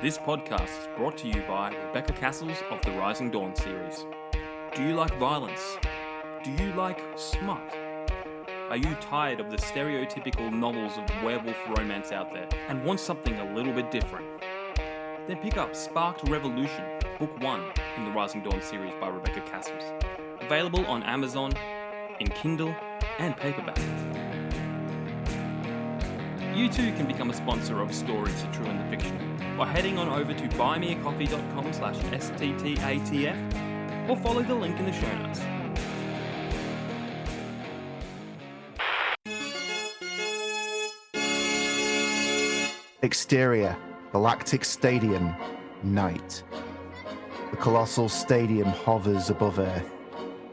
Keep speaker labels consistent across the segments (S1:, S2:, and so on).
S1: This podcast is brought to you by Rebecca Cassells of the Rising Dawn series. Do you like violence? Do you like smut? Are you tired of the stereotypical novels of werewolf romance out there and want something a little bit different? Then pick up Sparked Revolution, Book 1 in the Rising Dawn series by Rebecca Cassells. Available on Amazon, in Kindle, and paperback. You too can become a sponsor of Stories, The True and the Fictional by heading on over to buymeacoffee.com/STTATF or follow the link in the show notes.
S2: Exterior, Galactic Stadium, night. The colossal stadium hovers above Earth,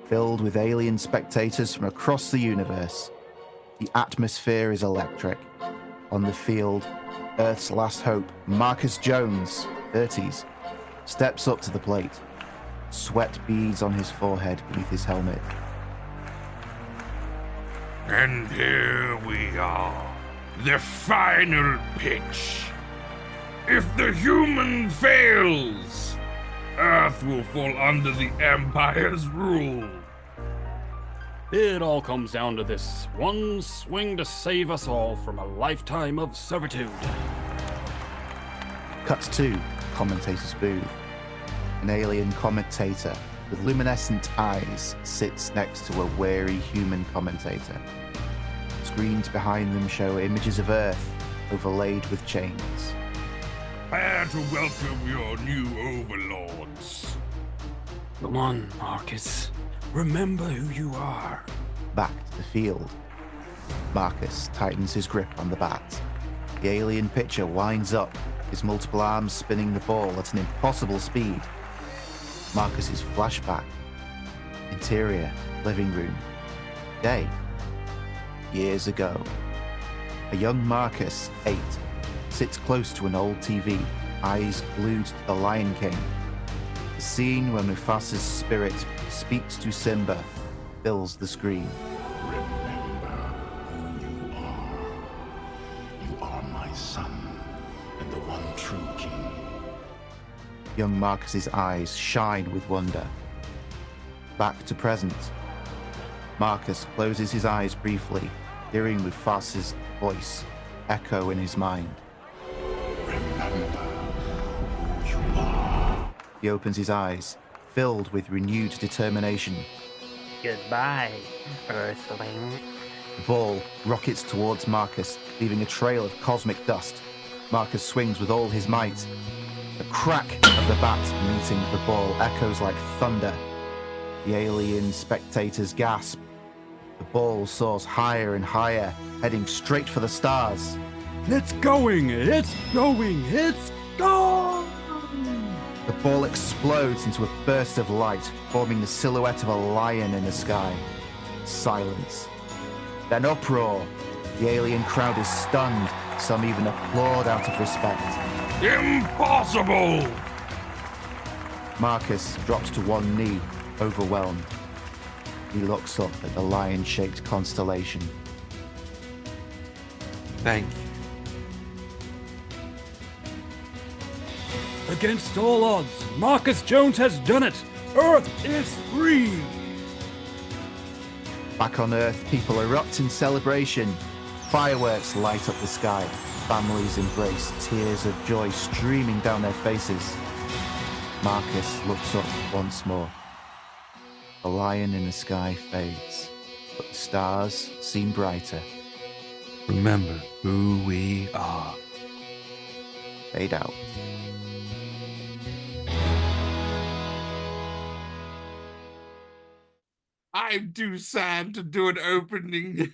S2: filled with alien spectators from across the universe. The atmosphere is electric. On the field, Earth's last hope, Marcus Jones, 30s, steps up to the plate. Sweat beads on his forehead beneath his helmet.
S3: And here we are, the final pitch. If the human fails, Earth will fall under the Empire's rule.
S4: It all comes down to this one swing to save us all from a lifetime of servitude.
S2: Cut to commentator's booth. An alien commentator with luminescent eyes sits next to a wary human commentator. Screens behind them show images of Earth overlaid with chains.
S3: Prepare to welcome your new overlords.
S4: Come on, Marcus. Remember who you are.
S2: Back to the field. Marcus tightens his grip on the bat. The alien pitcher winds up, his multiple arms spinning the ball at an impossible speed. Marcus's flashback. Interior, living room. Day. Years ago. A young Marcus, 8, sits close to an old TV, eyes glued to the Lion King. The scene when Mufasa's spirit speaks to Simba fills the screen.
S5: Remember who you are. You are my son, and the one true king.
S2: Young Marcus's eyes shine with wonder. Back to present. Marcus closes his eyes briefly, hearing Mufasa's voice echo in his mind.
S5: Remember who you are.
S2: He opens his eyes, filled with renewed determination.
S6: Goodbye, Earthling.
S2: The ball rockets towards Marcus, leaving a trail of cosmic dust. Marcus swings with all his might. The crack of the bat meeting the ball echoes like thunder. The alien spectators gasp. The ball soars higher and higher, heading straight for the stars.
S4: It's going! It's going! It's gone!
S2: The ball explodes into a burst of light, forming the silhouette of a lion in the sky. Silence. Then uproar. The alien crowd is stunned. Some even applaud out of respect.
S3: Impossible!
S2: Marcus drops to one knee, overwhelmed. He looks up at the lion-shaped constellation.
S3: Thank you.
S4: Against all odds, Marcus Jones has done it! Earth is free!
S2: Back on Earth, people erupt in celebration. Fireworks light up the sky. Families embrace, tears of joy streaming down their faces. Marcus looks up once more. The lion in the sky fades, but the stars seem brighter.
S3: Remember who we are.
S2: Fade out.
S3: I'm too sad to do an opening.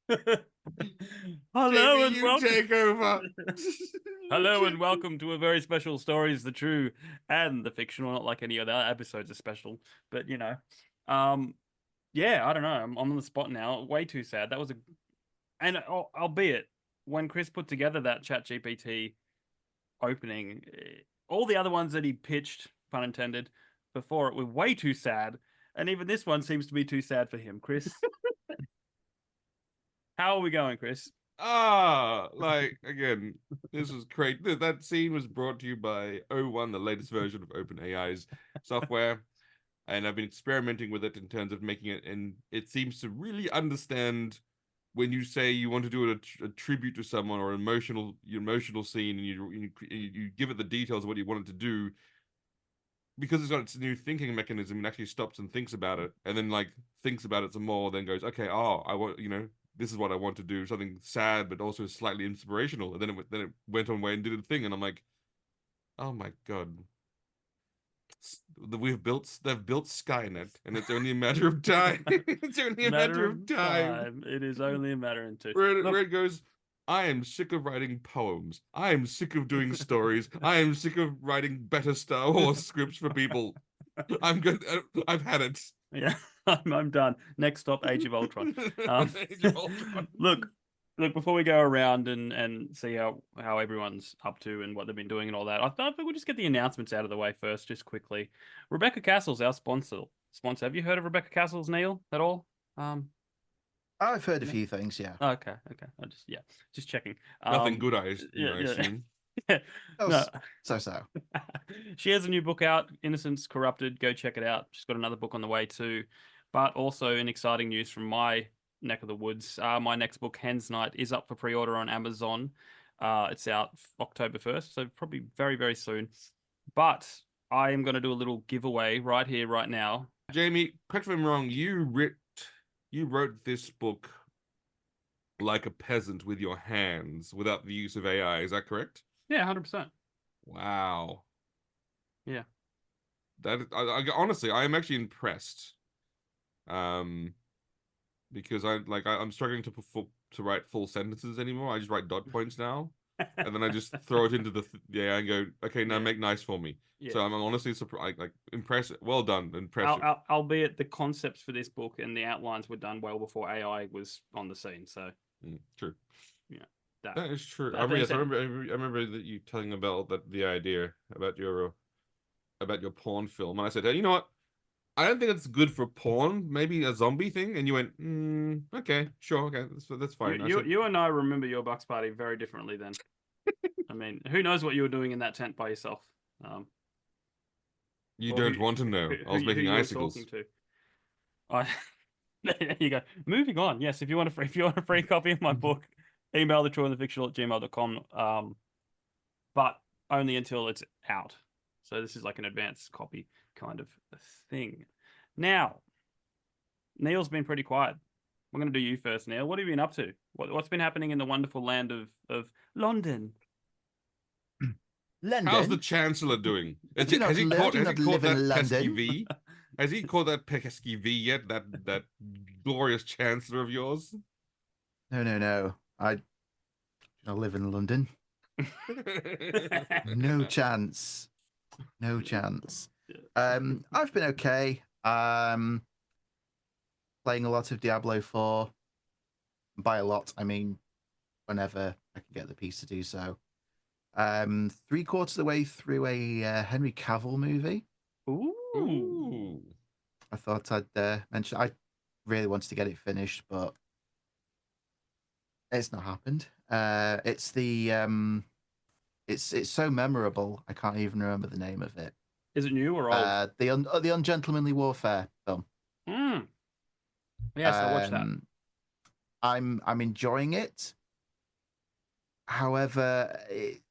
S4: Hello
S3: Jamie,
S4: and
S3: you
S4: welcome.
S3: take over.
S1: Hello and welcome to a very special Stories, The True and the Fictional. Not like any other episodes are special, but you know. Yeah, I don't know. I'm on the spot now. Way too sad. That was albeit when Chris put together that ChatGPT opening, all the other ones that he pitched, pun intended, before it were way too sad. And even this one seems to be too sad for him. Chris, how are we going, Chris?
S3: Like again, this was great. That scene was brought to you by O1, the latest version of OpenAI's software, and I've been experimenting with it in terms of making it, and it seems to really understand when you say you want to do a tribute to someone or emotional scene, and you give it the details of what you want it to do, because it's got its new thinking mechanism and actually stops and thinks about it, and then like thinks about it some more, then goes, okay, I want, this is what I want to do, something sad but also slightly inspirational, and then it went on way and did a thing, and I'm like, oh my god, they've built Skynet, and it's only a matter of time. It's only a matter of time.
S4: It is only a matter of time.
S3: Where it goes, I am sick of writing poems. I am sick of doing stories. I am sick of writing better Star Wars scripts for people. I'm good. I've had it.
S4: Yeah, I'm done. Next stop, Age of Ultron.
S3: Age of Ultron.
S4: Look, before we go around and see how everyone's up to and what they've been doing and all that, I thought we'll just get the announcements out of the way first, just quickly. Rebecca Cassells, our sponsor. Have you heard of Rebecca Cassells, Neil, at all?
S2: I've heard a few things, yeah.
S4: Okay. I just checking.
S3: Nothing good, I
S4: yeah.
S3: assume.
S4: Yeah. No.
S2: So.
S4: She has a new book out, Innocence Corrupted. Go check it out. She's got another book on the way too. But also in exciting news from my neck of the woods, my next book, Hen's Night, is up for pre-order on Amazon. It's out October 1st, so probably very, very soon. But I am going to do a little giveaway right here, right now.
S3: Jamie, correct me if I'm wrong, you wrote this book like a peasant with your hands without the use of AI, is that correct?
S4: Yeah, 100%.
S3: Wow.
S4: Yeah.
S3: Honestly, I am actually impressed. Because I'm struggling to write full sentences anymore. I just write dot points now, and then I just throw it into the AI and go, okay, now make nice for me. Yeah. So I'm honestly surprised, impressive. Well done, impressive.
S4: Albeit the concepts for this book and the outlines were done well before AI was on the scene. So
S3: true.
S4: Yeah.
S3: That is true. I remember that you telling about the idea about your porn film, and I said, hey, you know what? I don't think it's good for porn. Maybe a zombie thing. And you went, okay, sure, okay, that's fine.
S4: You and I remember your Bucks party very differently then. I mean, who knows what you were doing in that tent by yourself?
S3: You don't want to know. I was making icicles.
S4: There you go. Moving on. Yes, if you want a free copy of my book, email thetrueandthefictional@gmail.com. But only until it's out. So this is like an advanced copy kind of a thing. Now, Neil's been pretty quiet. I'm going to do you first, Neil. What have you been up to? What's been happening in the wonderful land of London?
S2: London?
S3: How's the Chancellor doing? Has he caught that pesky V? Has he caught that pesky V yet? That glorious Chancellor of yours?
S2: No. I live in London. No chance. I've been okay. Playing a lot of Diablo 4. By a lot, I mean whenever I can get the piece to do so. 3/4 of the way through a Henry Cavill movie.
S4: Ooh.
S2: I thought I'd mention. I really wanted to get it finished, but it's not happened. It's the it's so memorable. I can't even remember the name of it.
S4: Is it new or old?
S2: The Ungentlemanly Warfare film.
S4: Yes, I watched that.
S2: I'm enjoying it. However,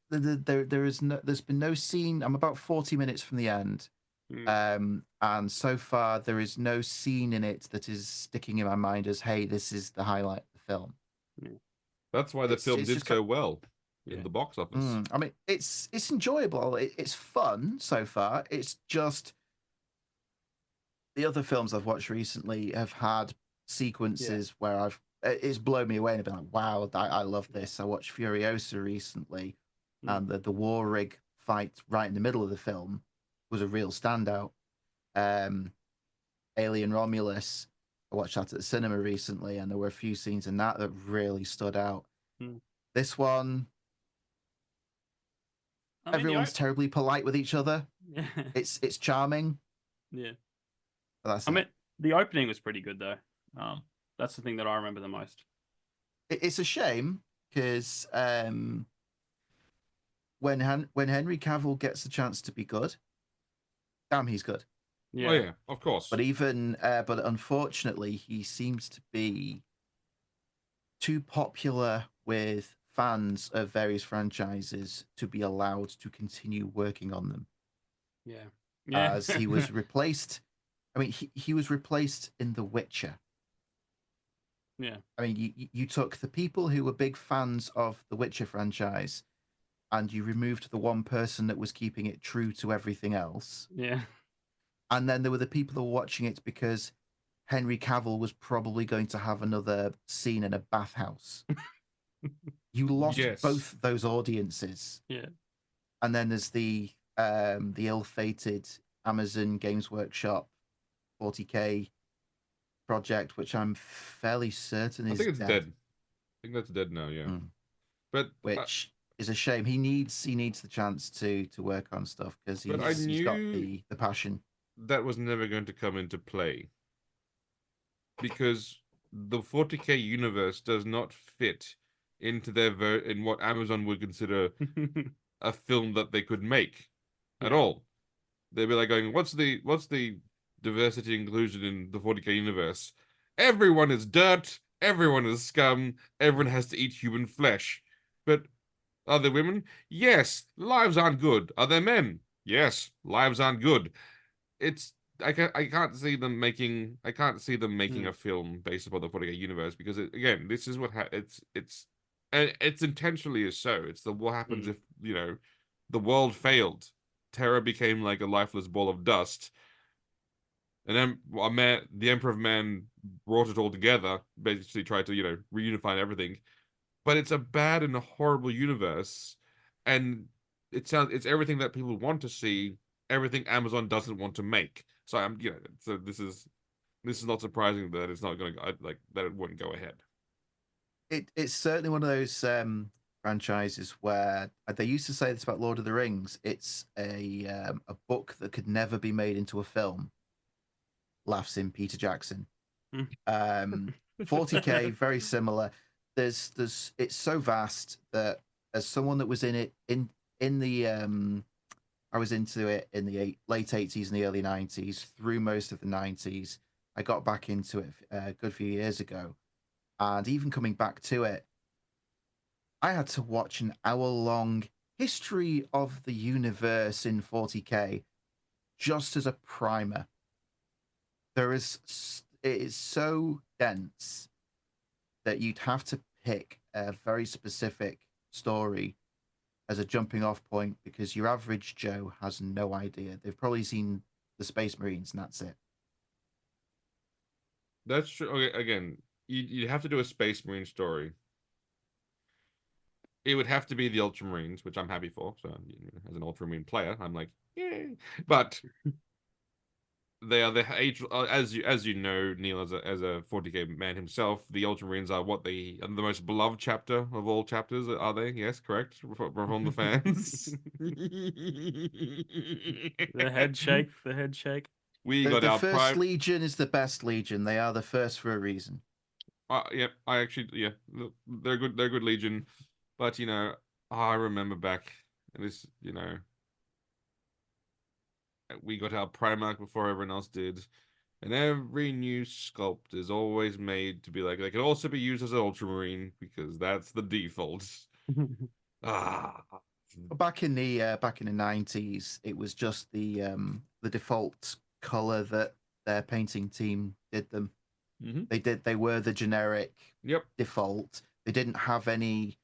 S2: there's been no scene. I'm about 40 minutes from the end, and so far there is no scene in it that is sticking in my mind as, hey, this is the highlight of the film.
S3: That's why the film did so well in the box office.
S2: I mean, it's enjoyable. It's fun so far. It's just the other films I've watched recently have had sequences where it's blown me away and I've been like, wow, I love this. I watched Furiosa recently, and the war rig fight right in the middle of the film was a real standout. Alien Romulus, I watched that at the cinema recently, and there were a few scenes in that really stood out. This one, everyone's terribly polite with each other. It's charming.
S4: Yeah.
S2: That's
S4: the opening was pretty good though. That's the thing that I remember the most.
S2: It's a shame because when Henry Cavill gets the chance to be good, damn, he's good.
S3: Oh yeah, of course.
S2: But unfortunately, he seems to be too popular with fans of various franchises to be allowed to continue working on them.
S4: Yeah.
S2: As he was replaced. I mean, he was replaced in The Witcher.
S4: Yeah.
S2: I mean, you took the people who were big fans of the Witcher franchise and you removed the one person that was keeping it true to everything else.
S4: Yeah.
S2: And then there were the people who were watching it because Henry Cavill was probably going to have another scene in a bathhouse. You lost
S3: Yes.
S2: both those audiences.
S4: Yeah.
S2: And then there's the ill-fated Amazon Games Workshop 40K project, which I'm fairly certain
S3: I
S2: is
S3: think it's
S2: dead.
S3: dead. I think that's dead now, yeah. But
S2: Which is a shame. He needs the chance to work on stuff because
S3: But I
S2: he's got
S3: knew
S2: the passion.
S3: that was never going to come into play because the 40K universe does not fit into in what Amazon would consider a film that they could make at all. They'd be like going, what's the diversity inclusion in the 40K universe? Everyone is dirt, everyone is scum, everyone has to eat human flesh. But are there women? Yes, lives aren't good. Are there men? Yes, lives aren't good. I can't see them making a film based upon the 40K universe because again, this is what it's intentionally so. It's what happens if the world failed. Terra became like a lifeless ball of dust, and then the Emperor of Man brought it all together. Basically, tried to reunify everything, but it's a bad and a horrible universe, and it's everything that people want to see, everything Amazon doesn't want to make. So so this is not surprising that it's not going to that it wouldn't go ahead.
S2: It's certainly one of those franchises where they used to say this about Lord of the Rings. It's a book that could never be made into a film. Laughs in Peter Jackson. 40K, very similar. There's it's so vast that as someone that was in it in the I was into it in the late 80s and the early 90s through most of the 90s. I got back into it a good few years ago. And even coming back to it, I had to watch an hour-long history of the universe in 40K just as a primer. It is so dense that you'd have to pick a very specific story as a jumping off point because your average Joe has no idea. They've probably seen the Space Marines and that's it.
S3: That's true. Okay, again, you'd have to do a Space Marine story. It would have to be the Ultramarines, which I'm happy for. So, as an Ultramarine player, I'm like, yay. But they are the age, as you know, Neil, as a 40K man himself, the Ultramarines are the most beloved chapter of all chapters, are they? Yes, correct, from the fans.
S4: The head shake.
S2: The first Legion is the best Legion. They are the first for a reason.
S3: Yep, they're good. They're good Legion, but I remember back in this, we got our Primarch before everyone else did, and every new sculpt is always made to be like they could also be used as an Ultramarine because that's the default.
S2: Back in the 90s, it was just the default color that their painting team did them.
S3: Mm-hmm.
S2: They were the generic
S3: default.
S2: They didn't have any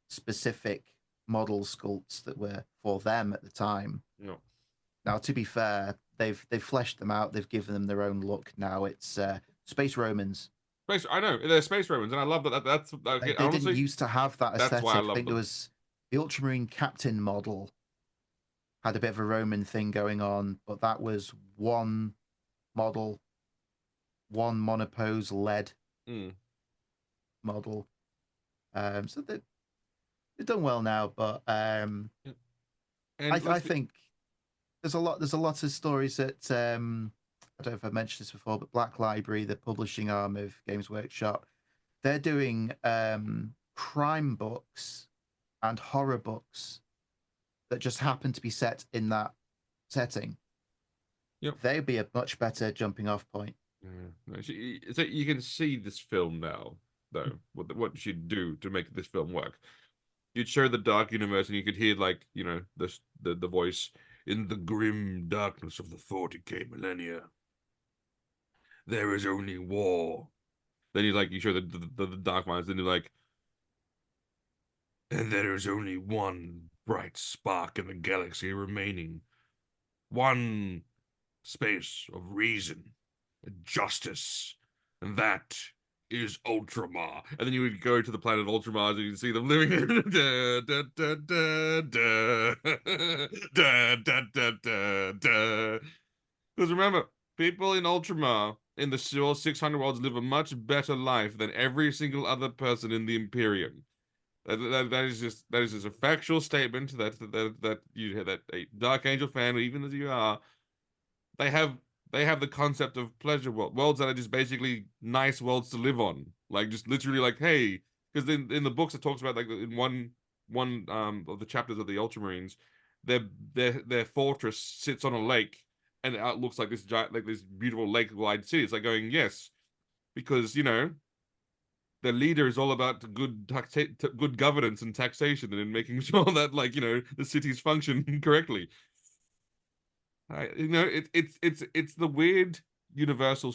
S2: specific model sculpts that were for them at the time.
S3: No.
S2: Now, to be fair, they've fleshed them out. They've given them their own look. Now it's Space Romans.
S3: I know they're Space Romans, and I love that. That's
S2: they
S3: honestly,
S2: didn't used to have that aesthetic.
S3: That's why I love them.
S2: There was the Ultramarine Captain model had a bit of a Roman thing going on, but that was one model, one monopose lead model. So they've done well now, but I think there's a lot of stories that I don't know if I mentioned this before, but Black Library, the publishing arm of Games Workshop, they're doing crime books and horror books that just happen to be set in that setting, they'd be a much better jumping off point.
S3: No, so you can see this film now, though. What she'd do to make this film work. You'd show the dark universe, and you could hear, like, you know, the voice in the grim darkness of the 40k millennia. There is only war. Then you show the dark minds, and you're like, and there is only one bright spark in the galaxy remaining. One space of reason and justice, and that is Ultramar. And then you would go to the planet Ultramar, and you can see them living da, da, da, da, da, da, da, da, da. Because remember, people in Ultramar in the 600 worlds live a much better life than every single other person in the Imperium. That is just a factual statement that a Dark Angel fan, even as you are, they have the concept of pleasure worlds that are just basically nice worlds to live on. Like, just literally, like, hey, because in the books it talks about, like, in one of the chapters of the Ultramarines, their fortress sits on a lake, and it looks like this giant, like this beautiful lake-wide city. It's like going, yes, because, you know, the leader is all about good governance and taxation, and in making sure that, like, you know, the cities function correctly. You know, it's the weird universal.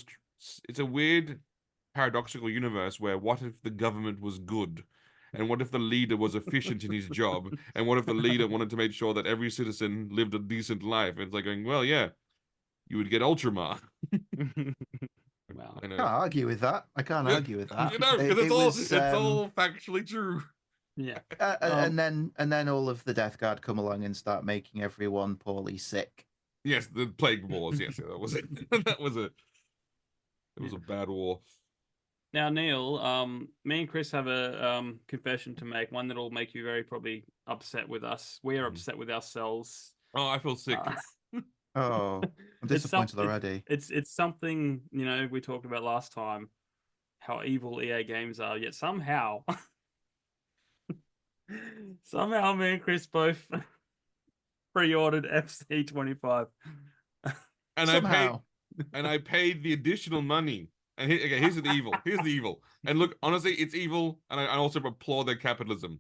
S3: It's a weird paradoxical universe where what if the government was good, and what if the leader was efficient in his job, and what if the leader wanted to make sure that every citizen lived a decent life? And it's like going, well, yeah, you would get Ultramar.
S4: Wow.
S2: I can't argue with that. I can't argue with that.
S3: You know, because it's all factually true.
S4: Yeah.
S2: And then all of the Death Guard come along and start making everyone poorly sick.
S3: Yes, the plague wars. Yes, that was it. That was it. It was a bad war.
S4: Now, Neil, me and Chris have a confession to make. One that'll make you very probably upset with us. We are upset with ourselves.
S3: Oh, I feel sick.
S2: Oh, I'm disappointed already.
S4: It's something, you know, we talked about last time, how evil EA games are. Yet somehow, me and Chris both pre-ordered FC25.
S3: And
S2: Somehow.
S3: I paid the additional money. And here's the evil. Here's the evil. And look, honestly, it's evil, and I also applaud their capitalism.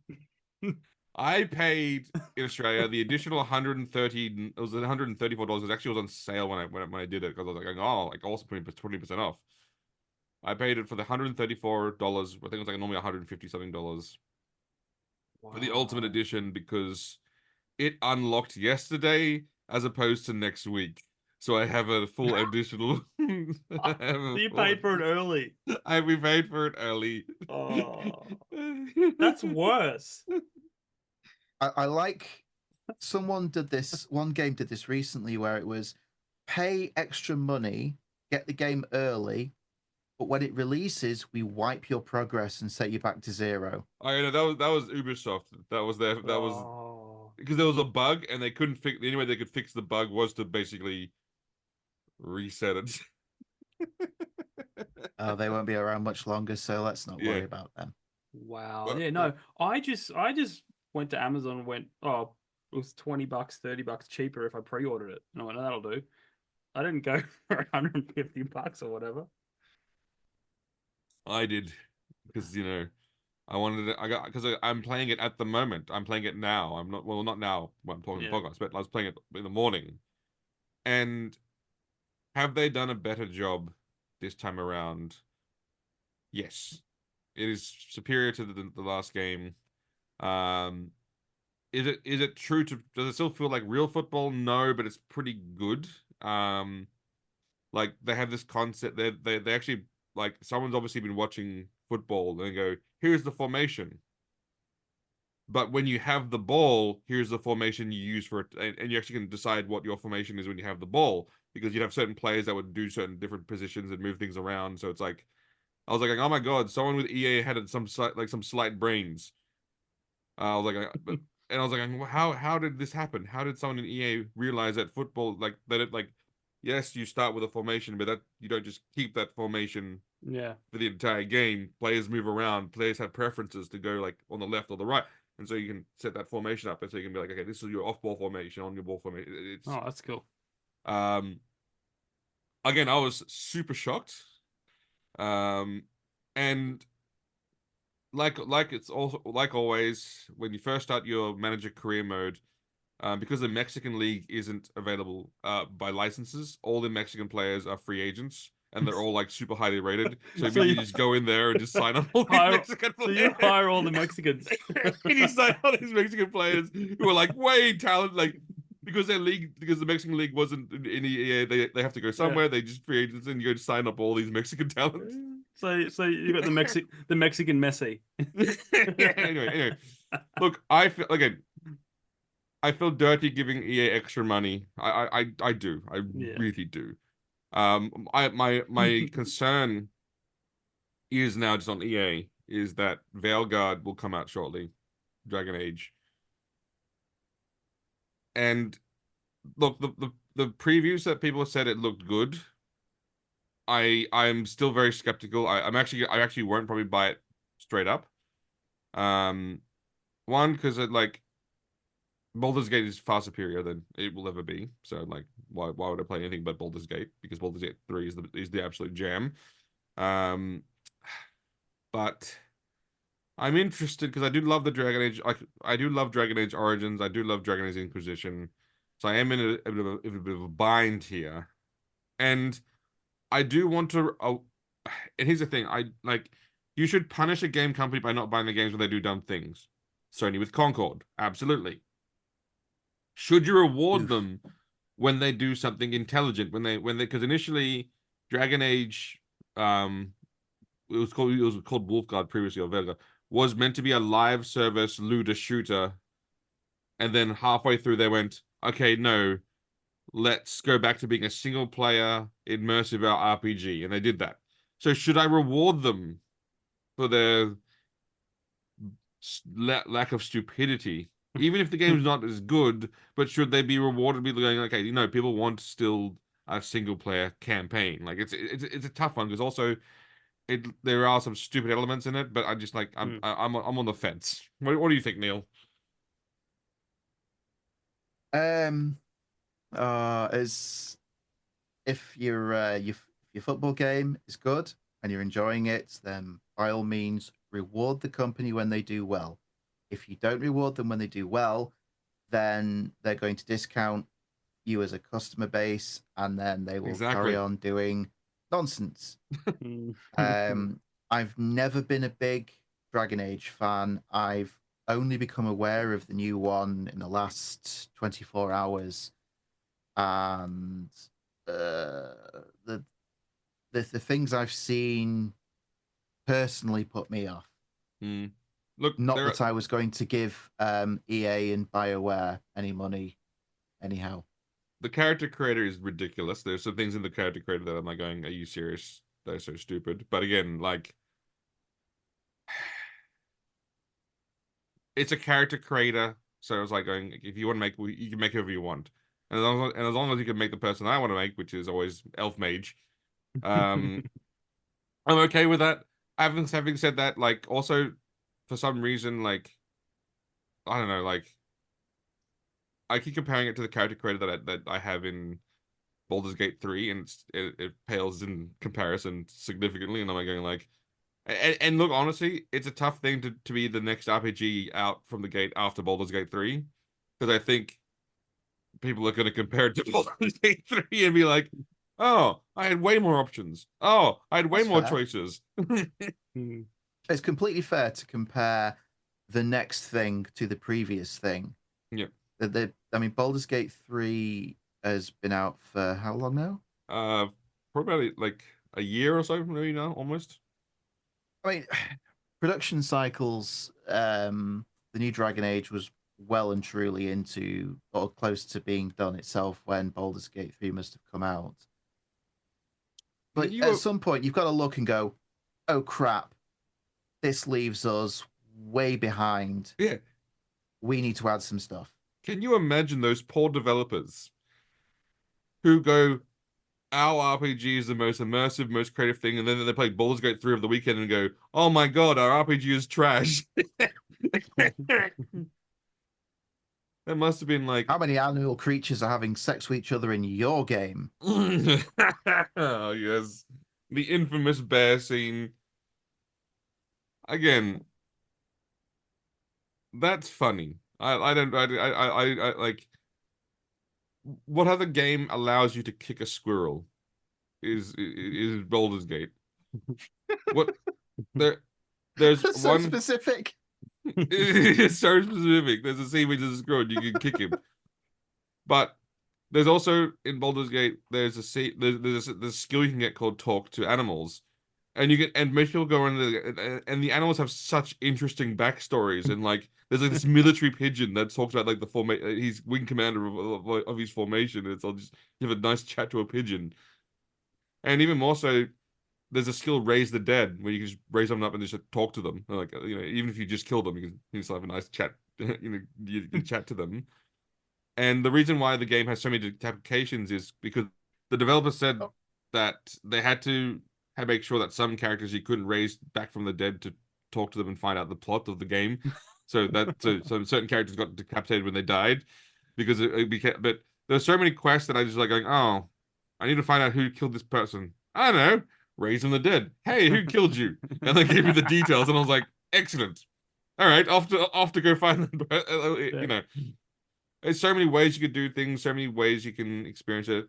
S3: I paid in Australia the additional 130. It was $134. It actually was on sale when I did it, because I was like, oh, like, also 20% off. I paid it for the $134. I think it was like normally $150 something for the Ultimate Edition, because it unlocked yesterday as opposed to next week. So I have a full additional.
S4: You paid for it early.
S3: We paid for it early.
S4: Oh, that's worse.
S2: I like, someone did this, one game did this recently, where it was pay extra money, get the game early, but when it releases, we wipe your progress and set you back to 0.
S3: I know that was Ubisoft. Was because there was a bug, and they couldn't fix. The only way they could fix the bug was to basically reset it.
S2: They won't be around much longer, so let's not worry about them.
S4: Wow.
S3: Well,
S4: yeah, no. I just went to Amazon and went, oh, it was $20, $30 cheaper if I pre-ordered it. And I went, oh, that'll do. I didn't go for $150 or whatever.
S3: I did, because, you know, I wanted it. Because I'm playing it at the moment. I'm playing it now. I'm not, well, not now when I'm talking podcast, but I was playing it in the morning. And have they done a better job this time around? Yes, it is superior to the last game. Is it true to? Does it still feel like real football? No, but it's pretty good. Like, they have this concept. They actually, like, someone's obviously been watching football and they go, here's the formation. But when you have the ball, here's the formation you use for it, and you actually can decide what your formation is when you have the ball, because you'd have certain players that would do certain different positions and move things around. So it's like, I was like, oh my god, someone with EA had some slight brains. I was like, and I was like, how did this happen? How did someone in EA realize that football, like, that it, like, yes, you start with a formation, but that you don't just keep that formation
S4: Yeah.
S3: for the entire game. Players move around. Players have preferences to go like on the left or the right, and so you can set that formation up, and so you can be like, okay, this is your off-ball formation, on your ball formation. It's
S4: Oh, that's cool.
S3: again, I was super shocked. And like it's also like always when you first start your manager career mode, because the Mexican League isn't available by licenses, all the Mexican players are free agents and they're all like super highly rated. So
S4: So
S3: you
S4: you
S3: just go in there and just sign on all these
S4: hire,
S3: Mexican
S4: so
S3: players.
S4: you hire all the Mexicans.
S3: And you sign all these Mexican players who are like way talented, like because the Mexican League wasn't in EA, they have to go somewhere. They just free agents and you go to sign up all these Mexican talents.
S4: So you got the Mexican Messi.
S3: Anyway, look, I feel dirty giving EA extra money. I do. I
S4: Yeah.
S3: really do. My concern is now just on EA is that Veilguard will come out shortly, Dragon Age. And look, the previews that people said it looked good. I'm still very skeptical. I actually won't probably buy it straight up. One, because it like Baldur's Gate is far superior than it will ever be. So like, why would I play anything but Baldur's Gate? Because Baldur's Gate 3 is the absolute jam. But I'm interested because I do love the Dragon Age. I do love Dragon Age Origins. I do love Dragon Age Inquisition. So I am in a bit of a bind here, and I do want to. And here's the thing: you should punish a game company by not buying the games when they do dumb things. Sony with Concord, absolutely. Should you reward them when they do something intelligent? When they because initially Dragon Age, it was called Wolfguard previously, or Vega, was meant to be a live service looter shooter, and then halfway through they went, okay, no, let's go back to being a single player immersive RPG, and they did that. So should I reward them for their lack of stupidity, even if the game's not as good? But should they be rewarded? Be going, okay, people want still a single player campaign. Like it's a tough one because also there are some stupid elements in it, but I just like I'm on the fence. What do you think, Neil?
S2: As if your football game is good and you're enjoying it, then by all means reward the company when they do well. If you don't reward them when they do well, then they're going to discount you as a customer base, and then they will carry on doing nonsense. I've never been a big Dragon Age fan. I've only become aware of the new one in the last 24 hours, and the things I've seen personally put me off.
S3: Look,
S2: not that I was going to give EA and BioWare any money anyhow.
S3: The character creator is ridiculous. There's some things in the character creator that I'm like going, are you serious? They're so stupid. But again, like, it's a character creator. So I was like going, if you want to make, you can make whoever you want. And as long as you can make the person I want to make, which is always Elf Mage, I'm okay with that. Having said that, like, also, for some reason, like, I don't know, like, I keep comparing it to the character creator that I have in Baldur's Gate 3, and it pales in comparison significantly, and I'm like going like, and look, honestly, it's a tough thing to be the next RPG out from the gate after Baldur's Gate 3, because I think people are going to compare it to Baldur's Gate 3 and be like, oh, I had way more options. Oh, I had way more choices.
S2: It's completely fair to compare the next thing to the previous thing.
S3: Yeah.
S2: I mean, Baldur's Gate 3 has been out for how long now?
S3: Probably like a year or so, maybe now, almost.
S2: I mean, production cycles, the new Dragon Age was well and truly into or close to being done itself when Baldur's Gate 3 must have come out. But at some point, you've got to look and go, oh crap, this leaves us way behind.
S3: Yeah.
S2: We need to add some stuff.
S3: Can you imagine those poor developers who go, our RPG is the most immersive, most creative thing, and then they play Baldur's Gate 3 over the weekend and go, oh my god, our RPG is trash. That must have been like,
S2: How many animal creatures are having sex with each other in your game?
S3: oh yes, the infamous bear scene. Again, that's funny. I don't I like, what other game allows you to kick a squirrel? Is Baldur's Gate. What there's
S2: That's so
S3: one
S2: specific.
S3: it's so specific. There's a scene where there's a squirrel and you can kick him. But there's also in Baldur's Gate, there's a skill you can get called talk to animals. And you get, and most people go on and the animals have such interesting backstories, and like there's like this military pigeon that talks about like he's wing commander of his formation. It's all just, you have a nice chat to a pigeon. And even more so, there's a skill raise the dead where you can just raise them up and just talk to them. Like, you know, even if you just kill them, you can still have a nice chat. You know, you chat to them. And the reason why the game has so many applications is because the developers said that they had to make sure that some characters you couldn't raise back from the dead to talk to them and find out the plot of the game. So certain characters got decapitated when they died because it became. But there's so many quests that I just like going, oh, I need to find out who killed this person. I don't know. Raise from the dead. Hey, who killed you? And they gave me the details, and I was like, excellent. All right, off to go find them. You know, there's so many ways you could do things, so many ways you can experience it.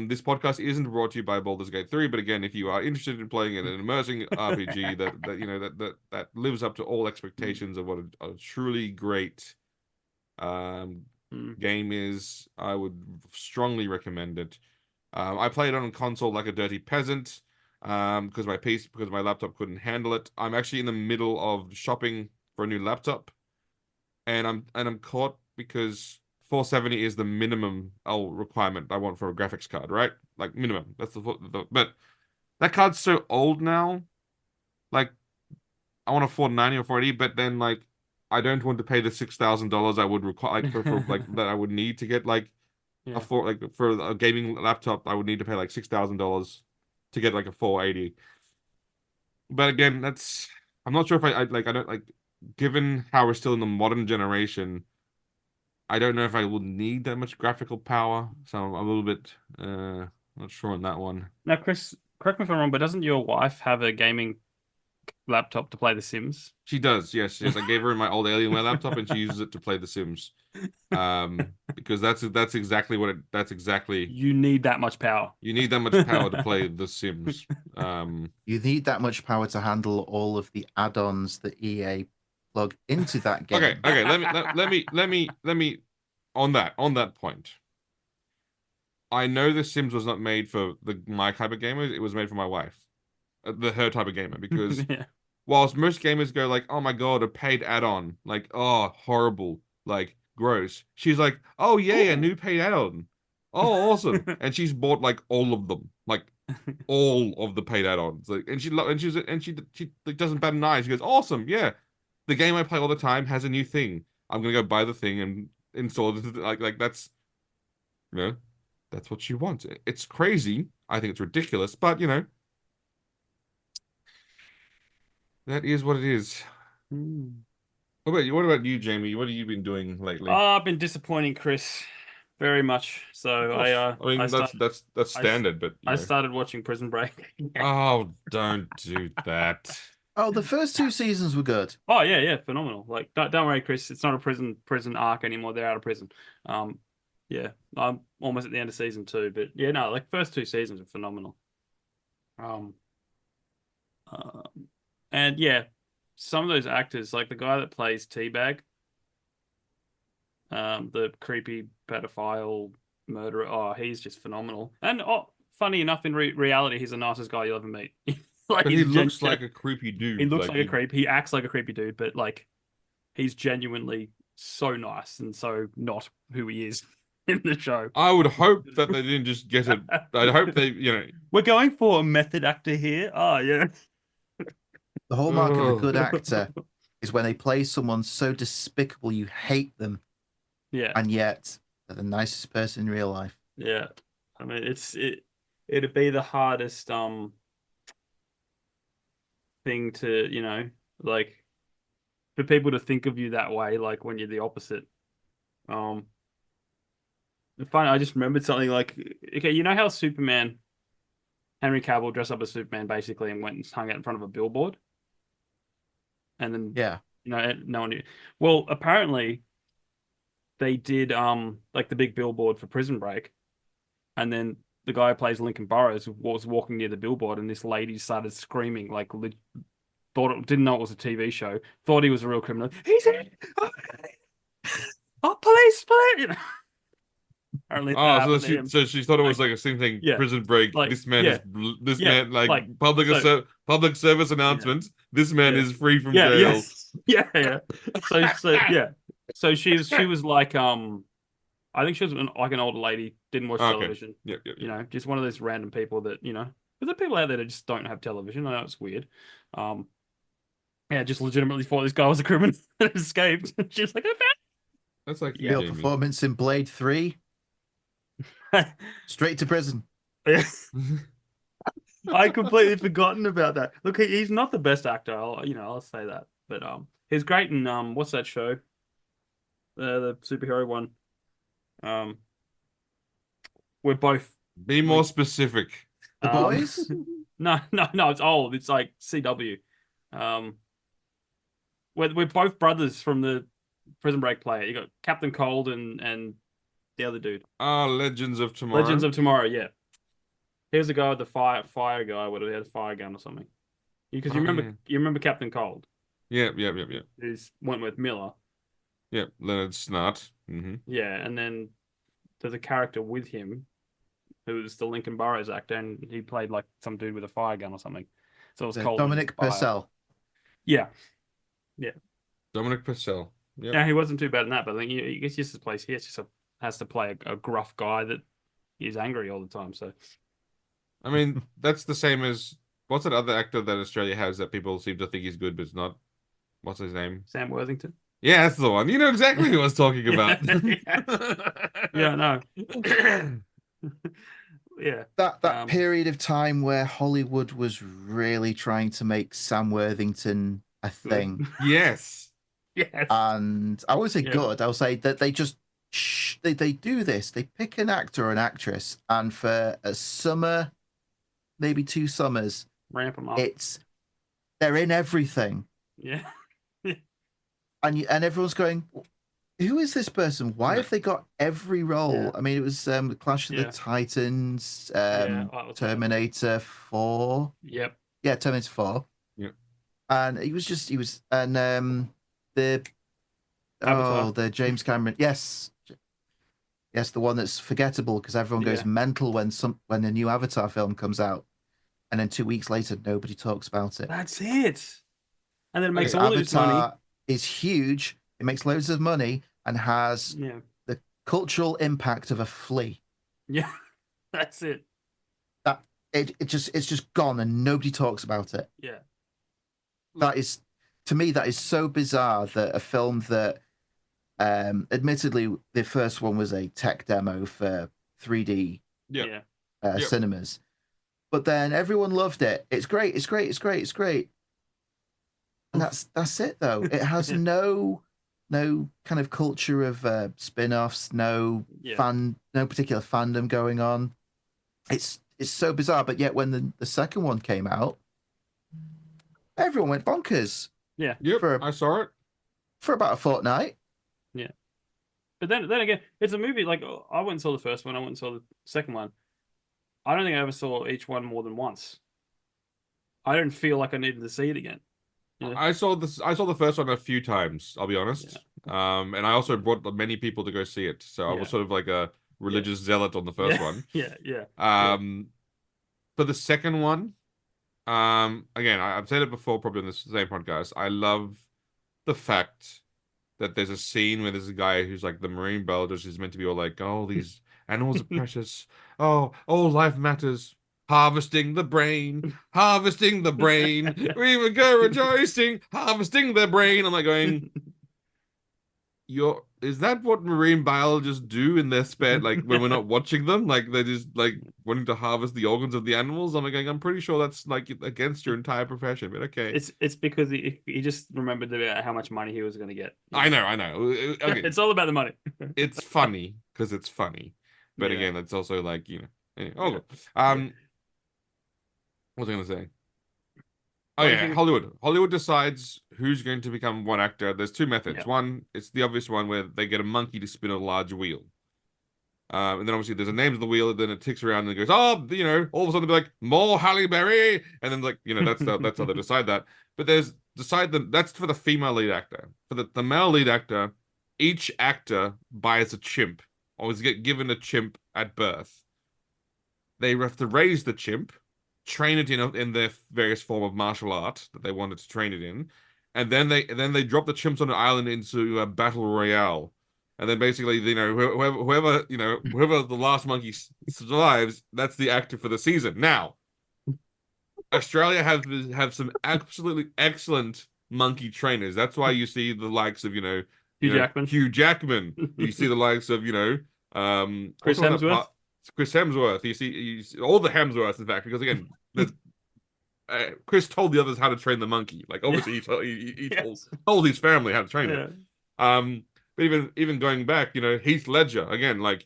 S3: This podcast isn't brought to you by Baldur's Gate 3, but again, if you are interested in playing an immersing RPG that you know that lives up to all expectations of what a truly great game is, I would strongly recommend it. I played it on console like a dirty peasant because my laptop couldn't handle it. I'm actually in the middle of shopping for a new laptop, and I'm caught because 470 is the minimum requirement I want for a graphics card, right? Like minimum. That's but that card's so old now. Like I want a 490 or 480, but then like I don't want to pay the $6,000 I would require like for like that I would need to get like for a gaming laptop. I would need to pay like $6,000 to get like a 480. But again, I'm not sure if I don't like, given how we're still in the modern generation, I don't know if I will need that much graphical power, so I'm a little bit not sure on that one.
S4: Now, Chris, correct me if I'm wrong, but doesn't your wife have a gaming laptop to play The Sims?
S3: She does, yes. I gave her my old Alienware laptop, and she uses it to play The Sims. Because that's exactly what that's exactly.
S4: You need that much power.
S3: You need that much power to play The Sims.
S2: You need that much power to handle all of the add-ons that EA plug into that game.
S3: Okay. Let me on that point. I know The Sims was not made for my type of gamer. It was made for my wife, her type of gamer. Because whilst most gamers go like, "Oh my god, a paid add-on," like, "Oh, horrible," like, gross. She's like, "Oh yeah, a new paid add-on. Oh, awesome!" And she's bought like all of them, like all of the paid add-ons. Like, and she like doesn't bat an eye. She goes, "Awesome, yeah." The game I play all the time has a new thing. I'm gonna go buy the thing and install it. Like that's, you know, that's what she wants. It's crazy. I think it's ridiculous, but you know, that is what it is. What about you, Jamie? What have you been doing lately?
S4: Oh, I've been disappointing Chris very much. So
S3: I mean, that's standard, but
S4: I started watching Prison Break.
S3: Oh, don't do that.
S2: Oh, the first 2 seasons were good.
S4: Oh yeah, phenomenal. Like don't worry, Chris. It's not a prison arc anymore. They're out of prison. Yeah, I'm almost at the end of season 2, but yeah, no, like first 2 seasons are phenomenal. And yeah, some of those actors, like the guy that plays Teabag, the creepy pedophile murderer. Oh, he's just phenomenal. And funny enough, in reality, he's the nicest guy you'll ever meet.
S3: Like, but he looks like a creepy dude.
S4: He looks like a creep. He acts like a creepy dude, but like he's genuinely so nice and so not who he is in the show.
S3: I would hope that they didn't just get it. I hope they, you know.
S4: We're going for a method actor here. Oh yeah.
S2: The hallmark of a good actor is when they play someone so despicable you hate them.
S4: Yeah.
S2: And yet they're the nicest person in real life.
S4: Yeah. I mean, it'd be the hardest thing to, like for people to think of you that way, like when you're the opposite. Um, Funny, I just remembered something like, okay, you know how Superman, Henry Cavill dressed up as Superman basically and went and hung out in front of a billboard, and then
S2: Yeah.
S4: no one knew. Well, apparently they did like the big billboard for Prison Break, and then the guy who plays Lincoln Burrows was walking near the billboard, and this lady started screaming like didn't know it was a TV show, thought he was a real criminal. He's in. Oh, police, police! Apparently that
S3: Oh,
S4: happened to him.
S3: so she thought it was like a same thing.
S4: Yeah,
S3: Prison Break.
S4: like,
S3: This man
S4: yeah,
S3: is this
S4: yeah,
S3: man like,
S4: like,
S3: public service announcement. This man
S4: Yeah.
S3: is free from
S4: yeah,
S3: jail.
S4: yeah. So she was like I think she was like an older lady, didn't watch
S3: Okay.
S4: television.
S3: Yep.
S4: Just one of those random people that because there are people out there that just don't have television. I know it's weird. Just legitimately thought this guy was a criminal and escaped. She's like,
S3: That's like
S2: Your
S3: Jamie.
S2: performance in Blade 3, straight to prison.
S4: I completely forgotten about that. Look, he's not the best actor. I'll say that. But he's great in what's that show? The superhero one. We're both
S3: Be more specific.
S2: The Boys?
S4: No, it's old. It's like CW. We're both brothers from the Prison Break player. You got Captain Cold and the other dude.
S3: Legends of Tomorrow.
S4: Legends of Tomorrow, yeah. Here's the guy with the fire guy, whatever, he had a fire gun or something. Because you remember Captain Cold,
S3: Yep.
S4: who's Wentworth Miller.
S3: Yep. Leonard Snart. Mm-hmm.
S4: Yeah, and then there's a character with him who was the Lincoln Burrows actor, and he played like some dude with a fire gun or something. So it was Cold.
S2: Dominic Purcell.
S4: Yeah.
S3: Dominic Purcell. Yep.
S4: Yeah, he wasn't too bad in that, but I think he gets just his place. He has to play a gruff guy that is angry all the time. So,
S3: I mean, that's the same as what's that other actor that Australia has that people seem to think he's good, but it's not. What's his name?
S4: Sam Worthington.
S3: Yeah, that's the one. You know exactly who I was talking about.
S4: Yeah, no. Yeah.
S2: That period of time where Hollywood was really trying to make Sam Worthington a thing.
S3: Yes.
S4: Yes.
S2: And I would say
S4: Yeah.
S2: good. I would say that they just they do this. They pick an actor or an actress, and for a summer, maybe 2 summers,
S4: Ramp them up.
S2: they're in everything.
S4: Yeah.
S2: And everyone's going, who is this person? Why have they got every role?
S4: Yeah.
S2: I mean, it was the Clash of the Titans, Terminator 4.
S4: Yep.
S2: Yeah, Terminator 4.
S3: Yep.
S2: And he was the
S4: Avatar.
S2: the James Cameron. Yes, the one that's forgettable because everyone goes mental when a new Avatar film comes out, and then 2 weeks later nobody talks about it.
S4: That's it. And then it makes
S2: Okay,
S4: all this money.
S2: Avatar is huge. It makes loads of money and has the cultural impact of a flea.
S4: Yeah. That's it.
S2: That it's just gone and nobody talks about it.
S4: Yeah.
S2: That is, to me, that is so bizarre that a film that, admittedly, the first one was a tech demo for 3D cinemas, but then everyone loved it. It's great. And that's it though. It has no kind of culture of spin-offs, no particular fandom going on. It's so bizarre. But yet when the second one came out, everyone went bonkers.
S4: Yeah.
S3: Yep. I saw it
S2: for about a fortnight.
S4: Yeah. But then again, it's a movie. Like I went and saw the first one. I went and saw the second one. I don't think I ever saw each one more than once. I don't feel like I needed to see it again. Yeah.
S3: I saw the first one a few times, I'll be honest. Yeah. And I also brought many people to go see it. So I was sort of like a religious zealot on the first one.
S4: Yeah.
S3: For the second one, again, I've said it before, probably on this same podcast. I love the fact that there's a scene where there's a guy who's like the marine biologist who's meant to be all like, oh, these animals are precious. Oh, all life matters. Harvesting the brain. We would go rejoicing, harvesting the brain. I'm like going, is that what marine biologists do in their spare, like when we're not watching them? Like they're just like wanting to harvest the organs of the animals? I'm pretty sure that's like against your entire profession, but okay.
S4: It's because he just remembered about how much money he was going to get.
S3: I know. Okay.
S4: It's all about the money.
S3: It's funny because it's funny. But
S4: Yeah.
S3: again, it's also like, anyway. Oh,
S4: Yeah.
S3: look.
S4: Yeah.
S3: What was I gonna say? Oh
S4: What do you
S3: yeah,
S4: think-
S3: Hollywood. Hollywood decides who's going to become what actor. There's two methods.
S4: Yeah.
S3: One, it's the obvious one where they get a monkey to spin a large wheel. And then obviously there's a name of the wheel, and then it ticks around and it goes, oh, all of a sudden they'll be like, more Halle Berry, and then like, that's how they decide that. But that's for the female lead actor. For the male lead actor, each actor buys a chimp, or is given a chimp at birth. They have to raise the chimp, train it in their various form of martial art that they wanted to train it in, and then they drop the chimps on an island into a battle royale. And then basically, whoever the last monkey survives, that's the actor for the season. Now, Australia have some absolutely excellent monkey trainers. That's why you see the likes of Hugh Jackman. You see the likes of
S4: Chris Hemsworth.
S3: Chris Hemsworth. You see all the Hemsworths, in fact, because again, Chris told the others how to train the monkey. Like obviously, he told his family how to train it. But even going back, Heath Ledger again, like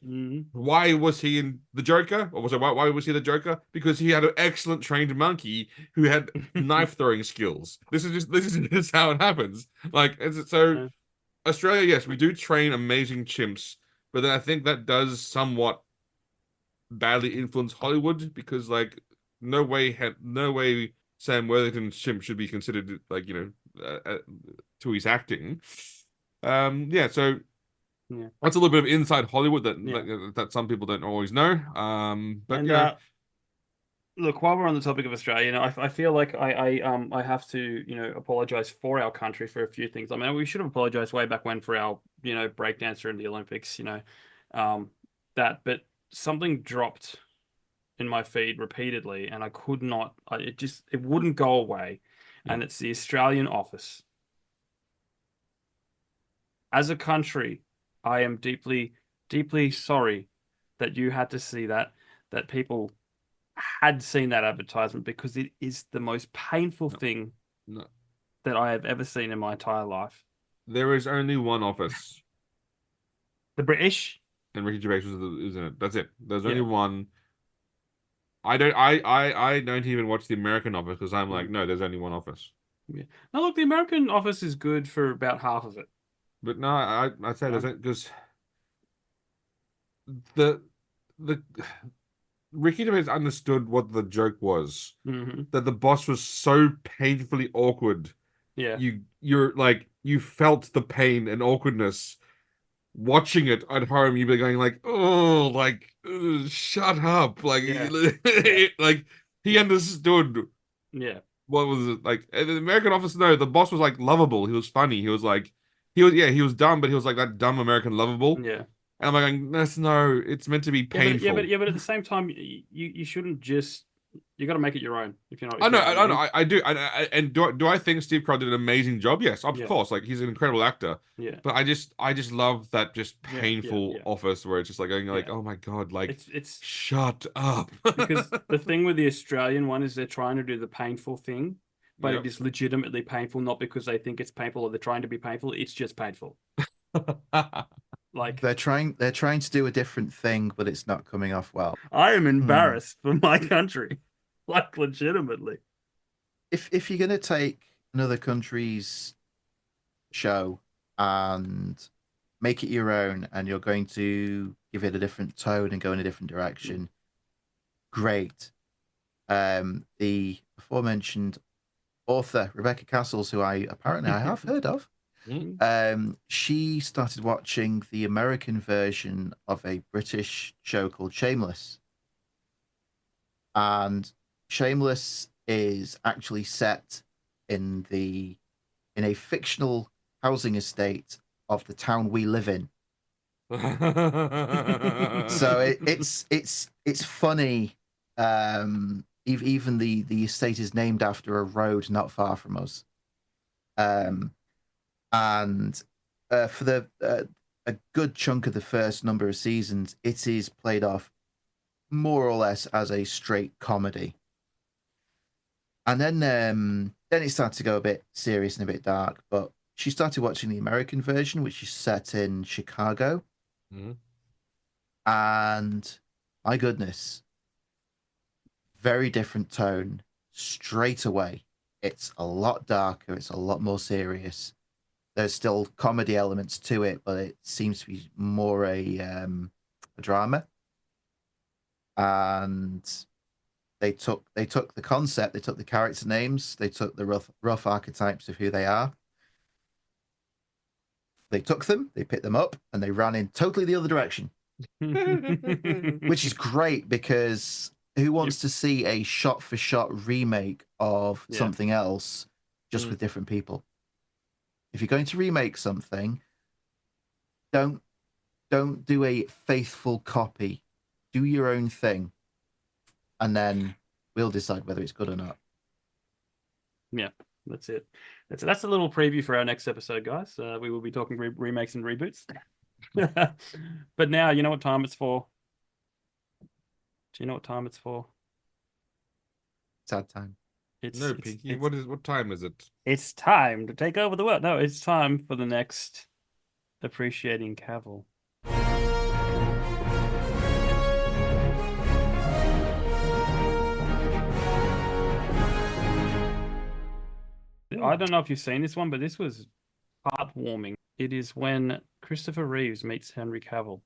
S3: why was he in the Joker? Or why was he the Joker? Because he had an excellent trained monkey who had knife throwing skills. This is just how it happens. Like so, Australia, yes, we do train amazing chimps, but then I think that does somewhat badly influence Hollywood because like no way Sam Worthington's chimp should be considered like to his acting. So that's a little bit of inside Hollywood that some people don't always know.
S4: Look, while we're on the topic of Australia, I feel like I have to apologize for our country for a few things. I mean, we should have apologized way back when for our breakdancer in the Olympics, but something dropped in my feed repeatedly, and I could not. It wouldn't go away, and it's the Australian Office. As a country, I am deeply, deeply sorry that you had to see that people had seen that advertisement because it is the most painful thing that I have ever seen in my entire life.
S3: There is only one office.
S4: The British?
S3: And Ricky Gervais is in it. That's it. There's only one. I don't even watch the American Office because I'm like, no, there's only one office.
S4: Yeah. Now look, the American Office is good for about half of it.
S3: But no, I'd say there's because the Ricky Gervais understood what the joke was. That the boss was so painfully awkward.
S4: Yeah.
S3: You're like you felt the pain and awkwardness watching it at home. You'd be going like, oh, like shut up, like like he understood.
S4: Yeah.
S3: What was it like? In the American Office? No, the boss was like lovable. He was funny. He was like. He was dumb, but he was like that dumb American lovable.
S4: Yeah.
S3: And I'm like, no, it's meant to be painful.
S4: But at the same time, you shouldn't just. You got to make it your own. If you're not.
S3: I know. I do. And do I think Steve Carell did an amazing job? Yes, of course. Like he's an incredible actor.
S4: Yeah.
S3: But I just love that just painful office where it's just like going like, oh my god, like
S4: it's
S3: shut up.
S4: Because the thing with the Australian one is they're trying to do the painful thing. But it is legitimately painful, not because they think it's painful or they're trying to be painful. It's just painful. Like
S2: they're trying to do a different thing, but it's not coming off well.
S4: I am embarrassed for my country, like legitimately.
S2: If you're gonna take another country's show and make it your own, and you're going to give it a different tone and go in a different direction, great. The aforementioned author Rebecca Cassells, who I have heard of, she started watching the American version of a British show called Shameless, and Shameless is actually set in a fictional housing estate of the town we live in. So it's funny. Even the estate is named after a road not far from us. And for the a good chunk of the first number of seasons, it is played off more or less as a straight comedy. And then it started to go a bit serious and a bit dark. But she started watching the American version, which is set in Chicago.
S3: Mhm.
S2: And my goodness, very different tone straight away. It's a lot darker. It's a lot more serious. There's still comedy elements to it, but it seems to be more a drama. And they took the concept, they took the character names, they took the rough archetypes of who they are. They took them, they picked them up, and they ran in totally the other direction, which is great because who wants to see a shot-for-shot remake of something else just with different people? If you're going to remake something, don't do a faithful copy. Do your own thing, and then we'll decide whether it's good or not.
S4: Yeah, that's it. That's a little preview for our next episode, guys. We will be talking remakes and reboots. But now, you know what time it's for? Do you know what time it's for?
S2: Sad time.
S3: No, Pinky. What time is it?
S4: It's time to take over the world. No, it's time for the next Appreciating Cavill. I don't know if you've seen this one, but this was heartwarming. It is when Christopher Reeves meets Henry Cavill.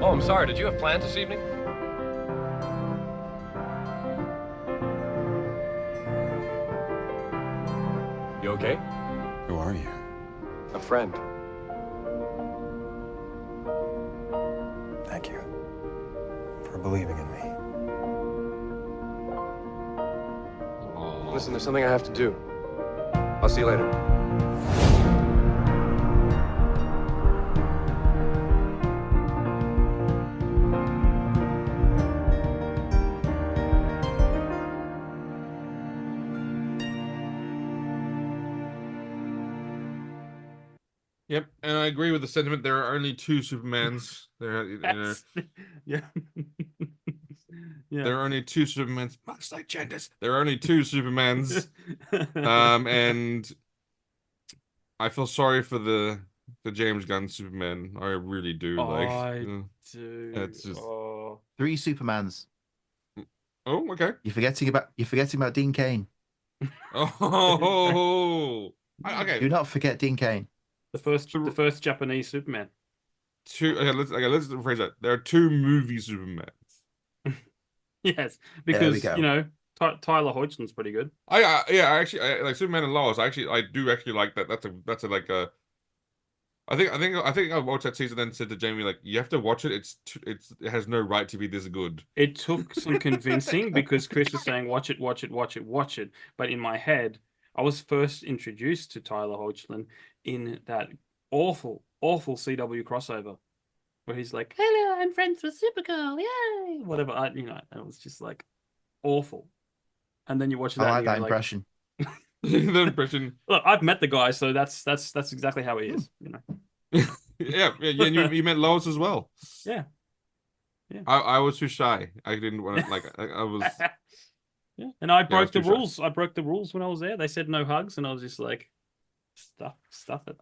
S7: Oh, I'm sorry. Did you have plans this evening? You okay?
S8: Who are you?
S7: A friend.
S8: Thank you for believing in me.
S7: Listen, there's something I have to do. I'll see you later.
S3: Yep, and I agree with the sentiment. There are only two Supermans.
S4: Yeah. Yeah.
S3: There are only two Supermans, much like genders. There are only two Supermans. And I feel sorry for the James Gunn Superman. I really do.
S4: I do.
S3: It's just
S2: 3 Supermans.
S3: Oh, okay.
S2: You're forgetting about Dean Cain.
S3: Oh, okay.
S2: Do not forget Dean Cain.
S4: The first Japanese Superman.
S3: Let's rephrase that. There are two movie Supermans.
S4: Yes, because you know Tyler Hoechlin's pretty good.
S3: I actually like Superman and Lois. I do actually like that. That's a I think I watched that season and said to Jamie, like, you have to watch it. It has no right to be this good.
S4: It took some convincing because Chris was saying watch it. But in my head, I was first introduced to Tyler Hoechlin in that awful CW crossover where he's like, "Hello, I'm friends with Supergirl, yay!" Whatever. It was just like awful. And then you watch that.
S2: I like that impression.
S3: The impression.
S4: Look, I've met the guy, so that's exactly how he is. You know.
S3: Yeah. You met Lois as well.
S4: Yeah.
S3: I was too shy. I didn't want to I was.
S4: Yeah, and I broke the rules. Shy. I broke the rules when I was there. They said no hugs, and I was just like, stuff it.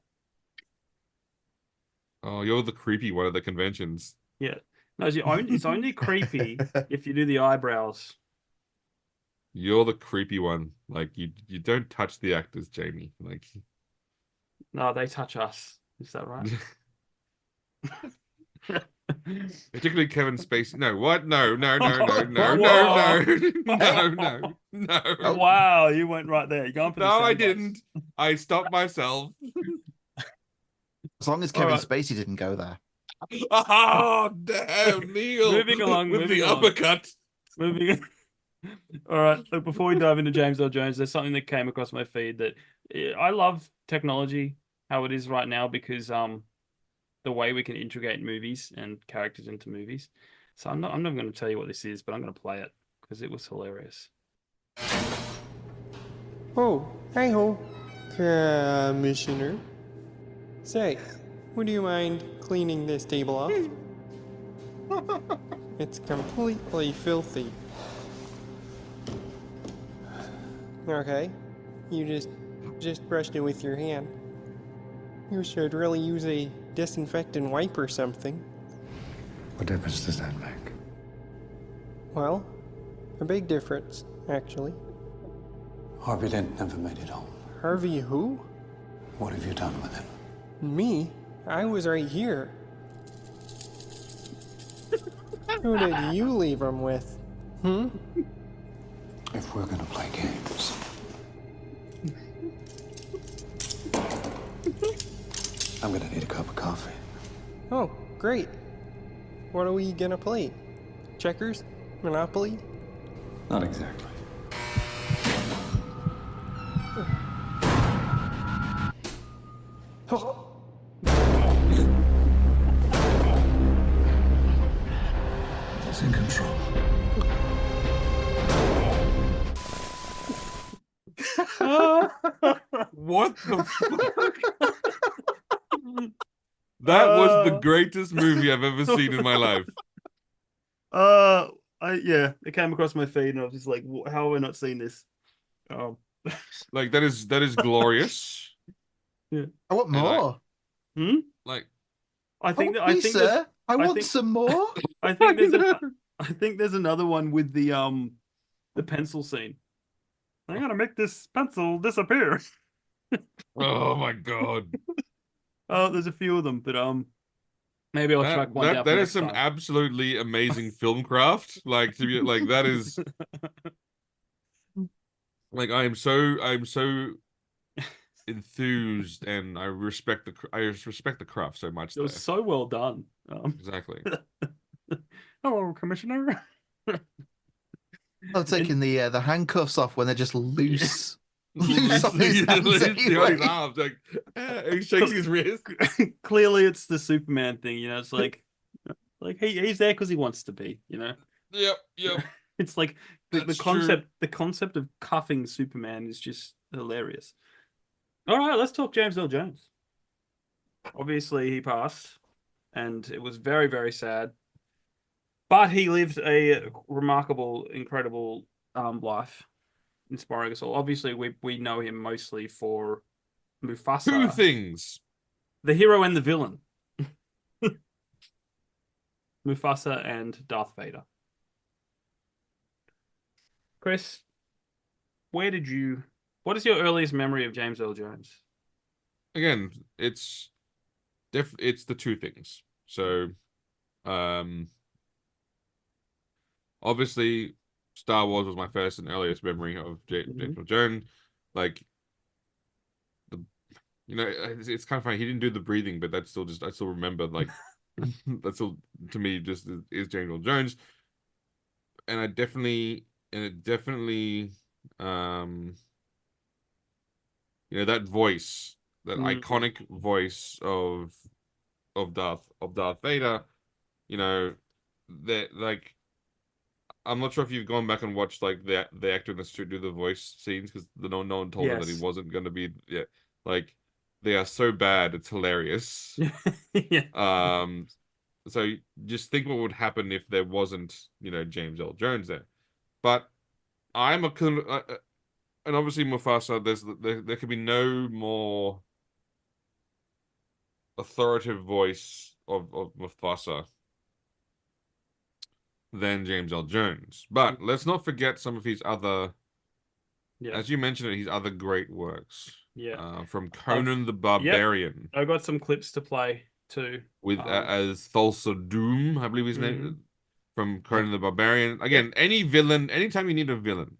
S3: Oh, you're the creepy one at the conventions.
S4: Yeah. No, it's only creepy if you do the eyebrows.
S3: You're the creepy one. Like you don't touch the actors, Jamie. Like
S4: no, they touch us. Is that right?
S3: Particularly Kevin Spacey. No, what? No.
S4: Oh, wow, you went right there. You going for the
S3: I didn't. I stopped myself.
S2: As long as Kevin Spacey didn't go there.
S3: Oh, damn, Neil.
S4: Moving along
S3: with the uppercut.
S4: Moving. All right. Look, before we dive into James Earl Jones, there's something that came across my feed that I love technology. how it is right now because the way we can integrate movies and characters into movies. So I'm not going to tell you what this is, but I'm going to play it because it was hilarious.
S9: Oh, hi ho, Commissioner. Say, would you mind cleaning this table off? It's completely filthy. Okay, you just brushed it with your hand. You should really use a disinfectant wipe or something.
S8: What difference does that make?
S9: Well, a big difference, actually.
S8: Harvey Dent never made it home.
S9: Harvey who?
S8: What have you done with him?
S9: Me? I was right here. Who did you leave him with?
S8: If we're gonna play games, I'm gonna need a cup of coffee.
S9: Oh, great. What are we gonna play? Checkers? Monopoly?
S8: Not exactly.
S9: Oh.
S8: It's in control.
S3: What the fuck? That was the greatest movie I've ever seen in my life.
S4: It came across my feed and I was just like, how have I not seen this?
S3: Like that is glorious.
S4: Yeah.
S2: I want more.
S3: Like
S4: I think
S2: I want some more.
S4: I think there's another one with the pencil scene. I'm gonna make this pencil disappear.
S3: oh my god.
S4: Oh, there's a few of them, but maybe I'll track one down.
S3: That is
S4: next
S3: some
S4: time.
S3: absolutely amazing film craft. Like to be like that is like I'm so enthused and I respect the craft so much.
S4: It was so well done.
S3: Exactly.
S4: Hello, Commissioner.
S2: Oh, taking the handcuffs off when they're just loose.
S3: Loose
S2: off his hands anyway.
S3: his arms, like, he's shaking his wrist.
S4: Clearly, it's the Superman thing. You know, it's like he's there because he wants to be. You know.
S3: Yep.
S4: It's like the concept of cuffing Superman is just hilarious. All right, let's talk James Earl Jones. Obviously, he passed, and it was very, very sad. But he lived a remarkable, incredible life, inspiring us all. Obviously, we know him mostly for Mufasa.
S3: Two things.
S4: The hero and the villain. Mufasa and Darth Vader. Chris, what is your earliest memory of James Earl Jones?
S3: Again, it's the two things. So, obviously, Star Wars was my first and earliest memory of James Earl Jones. Like, it's kind of funny. He didn't do the breathing, but I still remember, like, that's still, to me, just is James Earl Jones. And it definitely, that voice, that iconic voice of Darth Vader, that, like, I'm not sure if you've gone back and watched like the actor in the street do the voice scenes because no one told him that he wasn't going to be. Yeah, like they are so bad, it's hilarious.
S4: Yeah.
S3: So just think what would happen if there wasn't, James Earl Jones there. But and obviously Mufasa. There could be no more authoritative voice of Mufasa than James Earl Jones. But let's not forget some of his other, as you mentioned, his other great works.
S4: Yeah.
S3: From Conan the Barbarian.
S4: I got some clips to play too.
S3: With as Thulsa Doom, I believe his name. From Conan the Barbarian. Again, any villain, anytime you need a villain.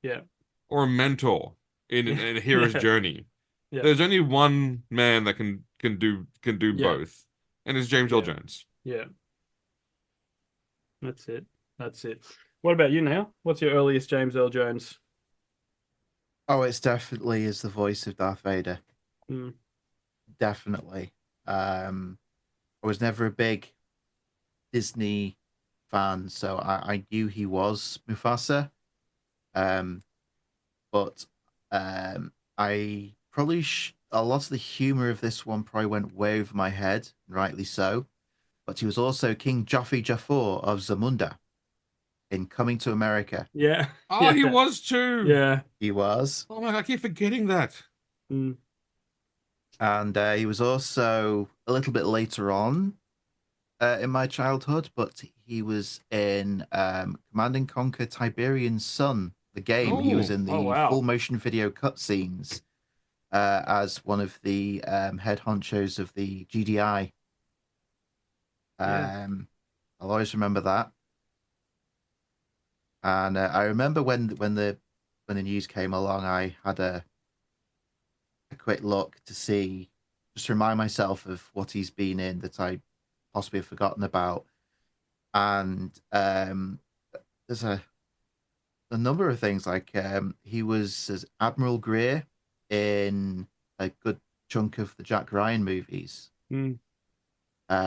S4: Yeah.
S3: Or a mentor in a hero's journey.
S4: Yeah.
S3: There's only one man that can do both. And it's James Earl Jones.
S4: Yeah. That's it. What about you now? What's your earliest James Earl Jones?
S2: Oh, it's definitely is the voice of Darth Vader. definitely. I was never a big Disney fan, so I knew he was Mufasa. Um, but I probably a lot of the humor of this one probably went way over my head, rightly so. But he was also King Joffrey Jafar of Zamunda in Coming to America.
S4: Yeah.
S3: Oh, he was too.
S4: Yeah.
S2: He was.
S3: Oh my God, I keep forgetting that.
S4: Mm.
S2: And he was also a little bit later on in my childhood, but he was in Command and Conquer Tiberian's Son, the game. He was in
S4: Oh,
S2: the
S4: wow.
S2: full motion video cutscenes as one of the head honchos of the GDI.
S4: Yeah.
S2: I'll always remember that. And I remember when the news came along, I had a quick look to see, just remind myself of what he's been in that I possibly have forgotten about. And there's a number of things like he was as Admiral Greer in a good chunk of the Jack Ryan movies.
S4: Mm.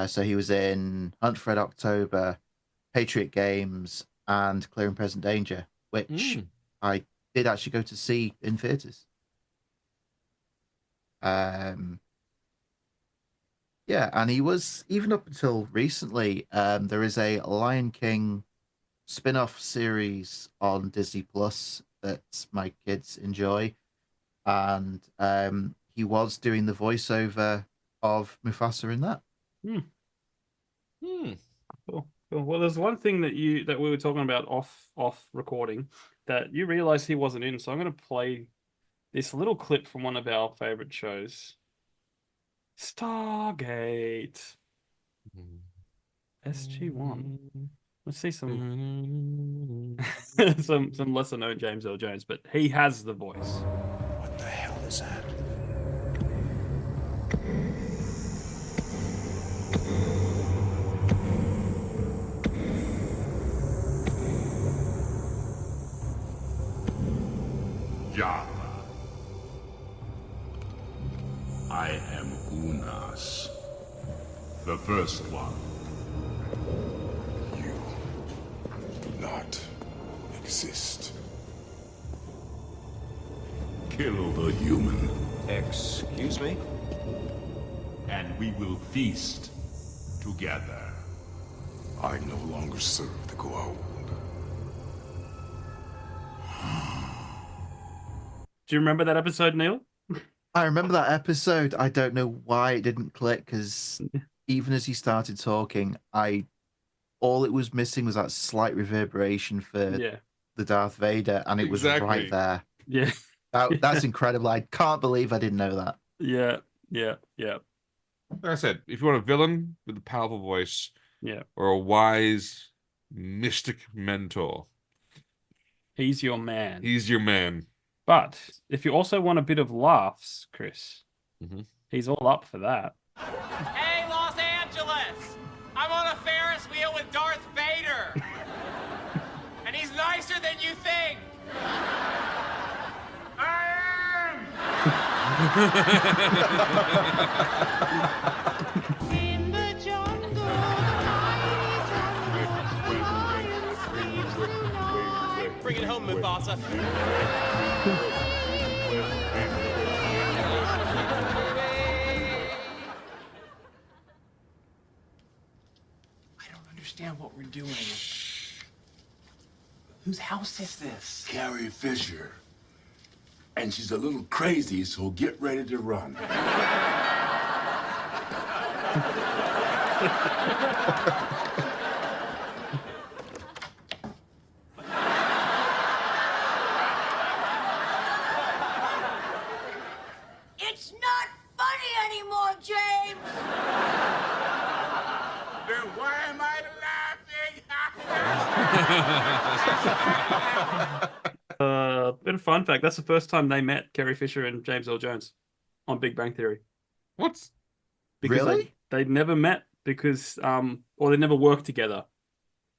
S2: So he was in Hunt for Red October, Patriot Games, and Clear and Present Danger, which I did actually go to see in theaters. Yeah, and he was, even up until recently, there is a Lion King spin-off series on Disney Plus that my kids enjoy, and he was doing the voiceover of Mufasa in that.
S4: Cool. Well, there's one thing that we were talking about off recording that you realized he wasn't in, so I'm going to play this little clip from one of our favorite shows, Stargate. SG-1. Let's see some some lesser known James Earl Jones, but he has the voice.
S5: What the hell is that?
S10: Java. I am Unas, the first one.
S5: You do not exist.
S10: Kill the human,
S8: Excuse me?
S10: and we will feast together.
S5: I no longer serve the Goa'uld.
S4: Do you remember that episode, Neil?
S2: I remember that episode. I don't know why it didn't click, because even as he started talking, all it was missing was that slight reverberation for the Darth Vader, and it was right there.
S4: Yeah.
S2: That's incredible. I can't believe I didn't know that.
S4: Yeah.
S3: Like I said, if you want a villain with a powerful voice,
S4: Yeah.
S3: or a wise, mystic mentor,
S4: He's your man.
S3: he's your man.
S4: But if you also want a bit of laughs, Chris, he's all up for that.
S11: Hey, Los Angeles! I'm on a Ferris wheel with Darth Vader! And he's nicer than you think!
S12: In the jungle, the lion sleeps tonight.
S11: Bring it home, Mufasa.
S13: I don't understand what we're doing. Whose house is this?
S5: Carrie Fisher. And she's a little crazy, so get ready to run.
S12: It's not funny anymore, James!
S5: Then why am I
S4: Bit of fun fact: that's the first time they met, Carrie Fisher and James Earl Jones, on Big Bang Theory.
S3: What?
S4: Because
S2: Really?
S4: they never met because or they never worked together.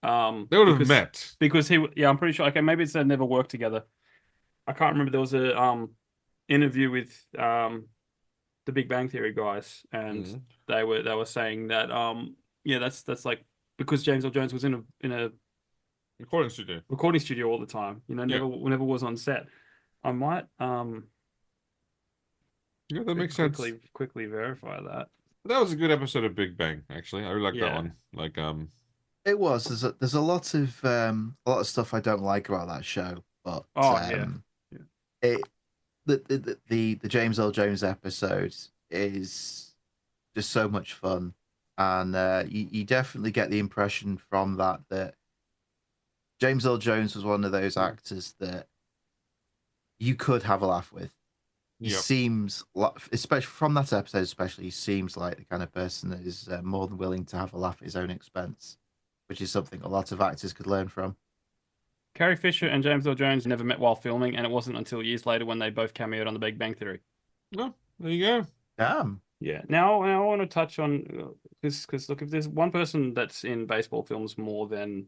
S3: They would have met.
S4: Because I'm pretty sure. Okay, maybe it's they never worked together. I can't remember. There was a interview with the Big Bang Theory guys, and they were saying that yeah, that's like because James Earl Jones was in a recording studio all the time. You know, never was on set. I might
S3: yeah, that makes sense.
S4: Quickly verify that.
S3: That was a good episode of Big Bang, actually. I really like that one. Like
S2: it was. There's a lot of stuff I don't like about that show, but the James Earl Jones episode is just so much fun, and you definitely get the impression from that James Earl Jones was one of those actors that you could have a laugh with. He seems, especially from that episode, he seems like the kind of person that is more than willing to have a laugh at his own expense, which is something a lot of actors could learn from.
S4: Carrie Fisher and James Earl Jones never met while filming, and it wasn't until years later when they both cameoed on The Big Bang Theory.
S3: Oh, there you go.
S2: Damn.
S4: Yeah. Now I want to touch on because look, if there's one person that's in baseball films more than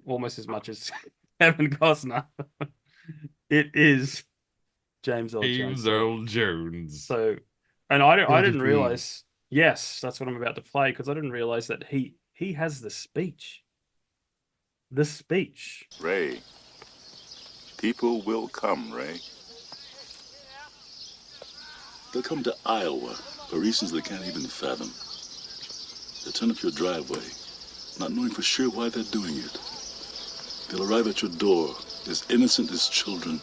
S4: almost as much as Kevin Costner, it is James Earl Jones. So, and I didn't realize. Yes, that's what I'm about to play because I didn't realize that he has the speech. The speech.
S10: Ray, people will come, Ray. They'll come to Iowa for reasons they can't even fathom. They'll turn up your driveway, not knowing for sure why they're doing it. They'll arrive at your door as innocent as children,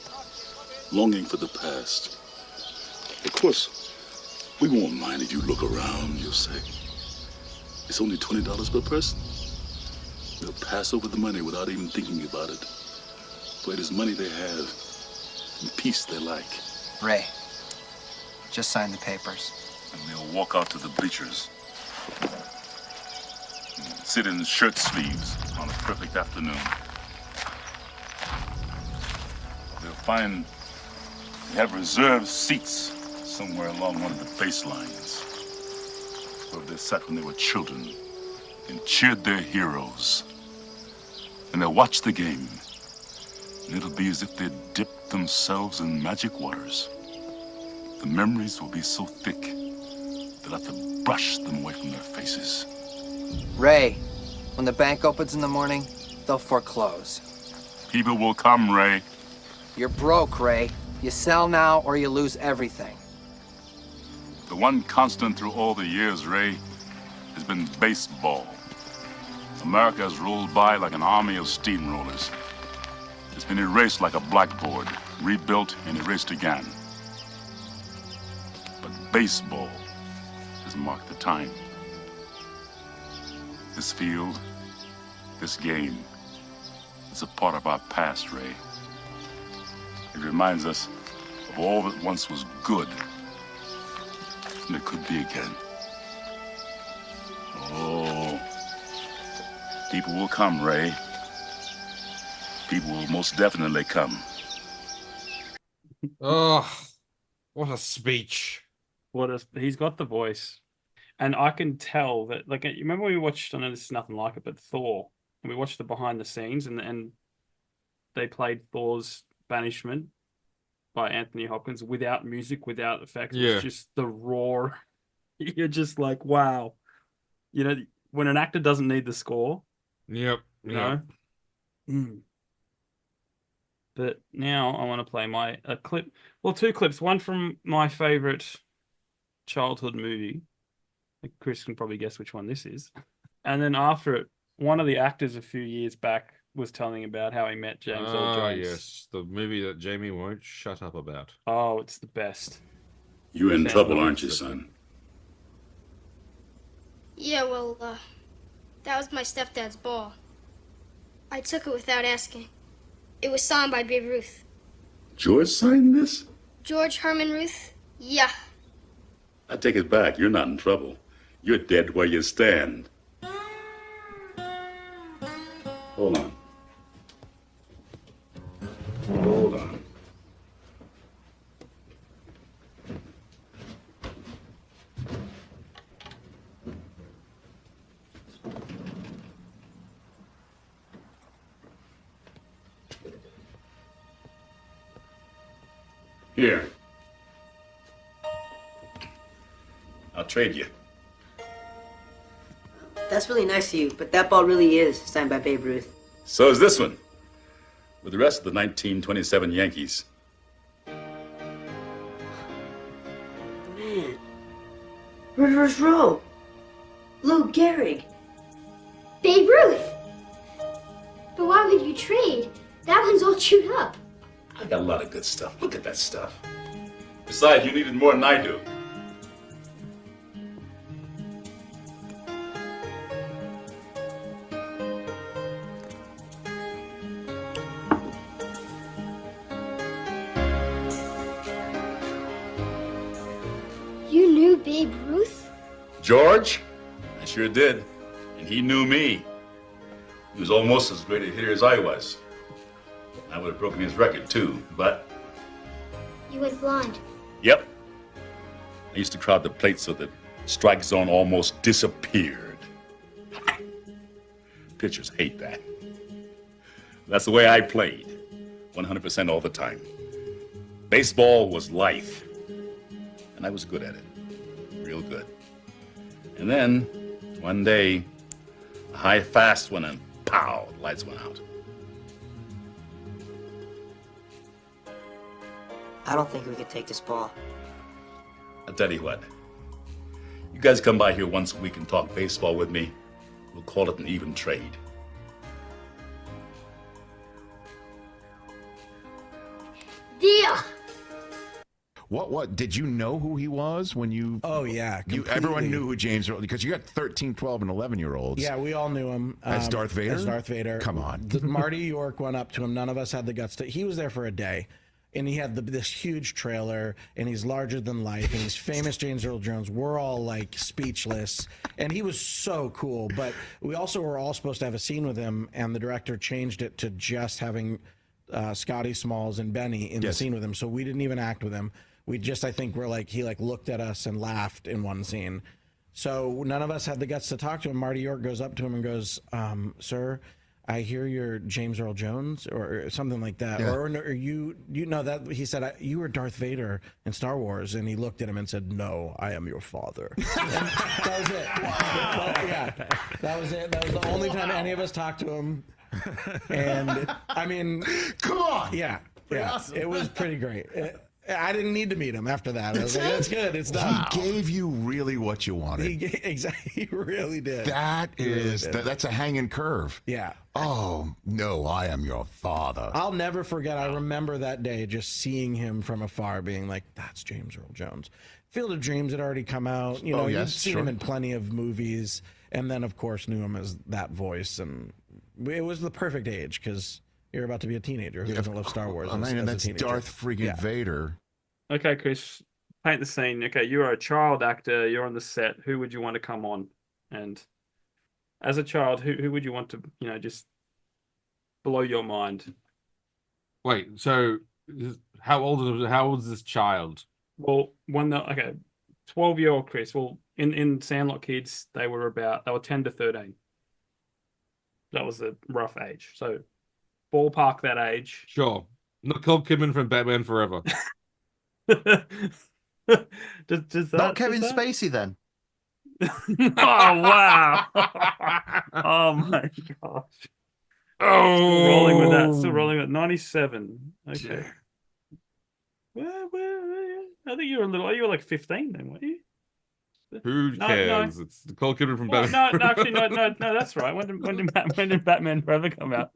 S10: longing for the past. Of course, we won't mind if you look around, you'll say. It's only $20 per person. They'll pass over the money without even thinking about it. For it is money they have, and peace they like.
S14: Ray, just sign the papers.
S10: And they'll walk out to the bleachers. Sit in shirt sleeves on a perfect afternoon. They'll find they have reserved seats somewhere along one of the baselines where they sat when they were children and cheered their heroes. And they'll watch the game, and it'll be as if they'd dipped themselves in magic waters. The memories will be so thick, they'll have to brush them away from their faces.
S14: Ray, when the bank opens in the morning, they'll foreclose.
S10: People will come, Ray.
S14: You're broke, Ray. You sell now or you lose everything.
S10: The one constant through all the years, Ray, has been baseball. America has rolled by like an army of steamrollers. It's been erased like a blackboard, rebuilt and erased again. But baseball has marked the time. This field, this game, is a part of our past, Ray. It reminds us of all that once was good, and it could be again. Oh, people will come, Ray. People will most definitely come.
S3: Oh, what a speech.
S4: He's got the voice. And I can tell that, like, you remember when we watched, I know this is nothing like it, but Thor, and we watched the behind the scenes, and they played Thor's Banishment by Anthony Hopkins without music, without effects. It's just the roar. You're just like, wow. You know, when an actor doesn't need the score.
S3: Yep.
S4: You know? But now I want to play a clip. Well, two clips. One from my favorite childhood movie. Chris can probably guess which one this is. And then after it, one of the actors a few years back was telling about how he met James Earl Jones.
S3: Yes, the movie that Jamie won't shut up about.
S4: Oh, it's the best.
S10: You're in trouble, aren't you, son?
S12: Yeah, well, that was my stepdad's ball. I took it without asking. It was signed by Babe Ruth.
S10: George signed this?
S12: George Herman Ruth? Yeah.
S10: I take it back. You're not in trouble. You're dead where you stand. Hold on. Hold on. Here.
S15: I'll trade you.
S16: That's really nice of you, but that ball really is signed by Babe Ruth.
S15: So is this one. With the rest of the 1927 Yankees.
S16: Man. Reverse row. Lou Gehrig.
S12: Babe Ruth! But why would you trade? That one's all chewed up.
S15: I got a lot of good stuff. Look at that stuff. Besides, you needed more than I do.
S12: You knew Babe Ruth?
S15: George? I sure did. And he knew me. He was almost as great a hitter as I was. I would have broken his record, too, but...
S12: You went blind.
S15: Yep. I used to crowd the plate so the strike zone almost disappeared. Pitchers hate that. That's the way I played. 100% all the time. Baseball was life. And I was good at it. Real good. And then, one day, a high fast one and pow, the lights went out.
S16: I don't think we could take this ball.
S15: I'll tell you what. You guys come by here once a week and talk baseball with me. We'll call it an even trade.
S12: Deal!
S17: What did you know who he was when you?
S18: Oh yeah,
S17: everyone knew who James Earl, because you got 13, 12, and 11-year-olds.
S18: Yeah, we all knew him
S17: As Darth Vader.
S18: As Darth Vader.
S17: Come on.
S18: Marty York went up to him. None of us had the guts to. He was there for a day, and he had this huge trailer, and he's larger than life, and he's famous James Earl Jones. We're all like speechless, and he was so cool. But we also were all supposed to have a scene with him, and the director changed it to just having Scotty Smalls and Benny in the scene with him. So we didn't even act with him. We just, I think, were like, he like looked at us and laughed in one scene. So none of us had the guts to talk to him. Marty York goes up to him and goes, "Sir, I hear you're James Earl Jones," or something like that.
S17: Yeah.
S18: Or you know that he said, "You were Darth Vader in Star Wars," and he looked at him and said, "No, I am your father." That was it. Yeah, that was it. That was the only time any of us talked to him. And I mean,
S17: come on.
S18: Yeah,
S17: Awesome.
S18: it was pretty great. I didn't need to meet him after that. I was like, that's good. It's done.
S17: He gave you really what you wanted.
S18: Exactly. He really did.
S17: That's a hanging curve.
S18: Yeah.
S17: Oh, no, I am your father.
S18: I'll never forget. I remember that day just seeing him from afar being like, that's James Earl Jones. Field of Dreams had already come out. You know, you'd seen him in plenty of movies. And then, of course, knew him as that voice. And it was the perfect age because you're about to be a teenager who doesn't love Star Wars.
S17: And that's Darth friggin' Vader.
S4: Okay, Chris, paint the scene. Okay, you're a child actor. You're on the set. Who would you want to come on? And as a child, who would you want to, just blow your mind?
S3: Wait, so how old is this child?
S4: Well, 12-year-old Chris. Well, in Sandlot Kids, they were 10 to 13. That was the rough age. So ballpark that age.
S3: Sure. Nicole Kidman from Batman Forever.
S2: Not Kevin Spacey then.
S4: Oh wow! Oh my gosh!
S3: Oh,
S4: still rolling with that. Still rolling with 97. Okay. Well, I think you were you were like 15 then, weren't you?
S3: Who cares?
S4: No.
S3: It's Nicole Kidman from
S4: Well,
S3: Batman.
S4: no, actually, no. That's right. When did Batman Forever come out?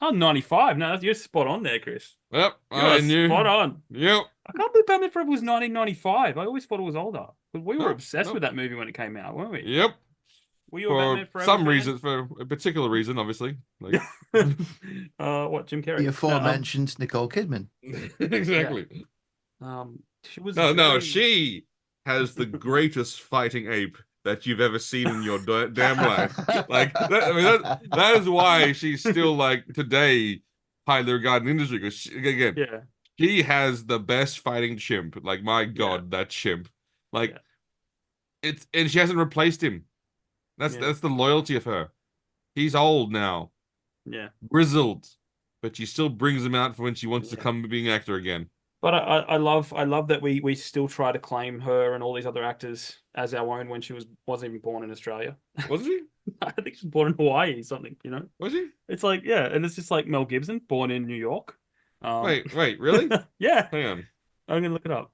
S4: Oh, 95. No, you're spot on there, Chris.
S3: Yep,
S4: I knew. Spot on.
S3: Yep.
S4: I can't believe Batman Forever was 1995. I always thought it was older. But we were obsessed with that movie when it came out, weren't we?
S3: Yep.
S4: Were you a Batman Forever
S3: some
S4: fan?
S3: reason, for a particular reason, obviously. Like,
S4: what, Jim Carrey?
S2: The aforementioned Nicole Kidman.
S3: Exactly.
S4: Yeah. She was
S3: she has the greatest fighting ape that you've ever seen in your damn life. Like, that is why she's still, like, today, highly regarded in the industry. Because, she has the best fighting chimp. Like, my God, that chimp. Like, and she hasn't replaced him. That's the loyalty of her. He's old now.
S4: Yeah.
S3: Grizzled. But she still brings him out for when she wants to come being actor again.
S4: But I love that we still try to claim her and all these other actors as our own when she wasn't even born in Australia.
S3: Wasn't she?
S4: I think she was born in Hawaii or something,
S3: Was she?
S4: It's like, yeah, and it's just like Mel Gibson, born in New York.
S3: Wait, really?
S4: Yeah.
S3: Hang on.
S4: I'm gonna look it up.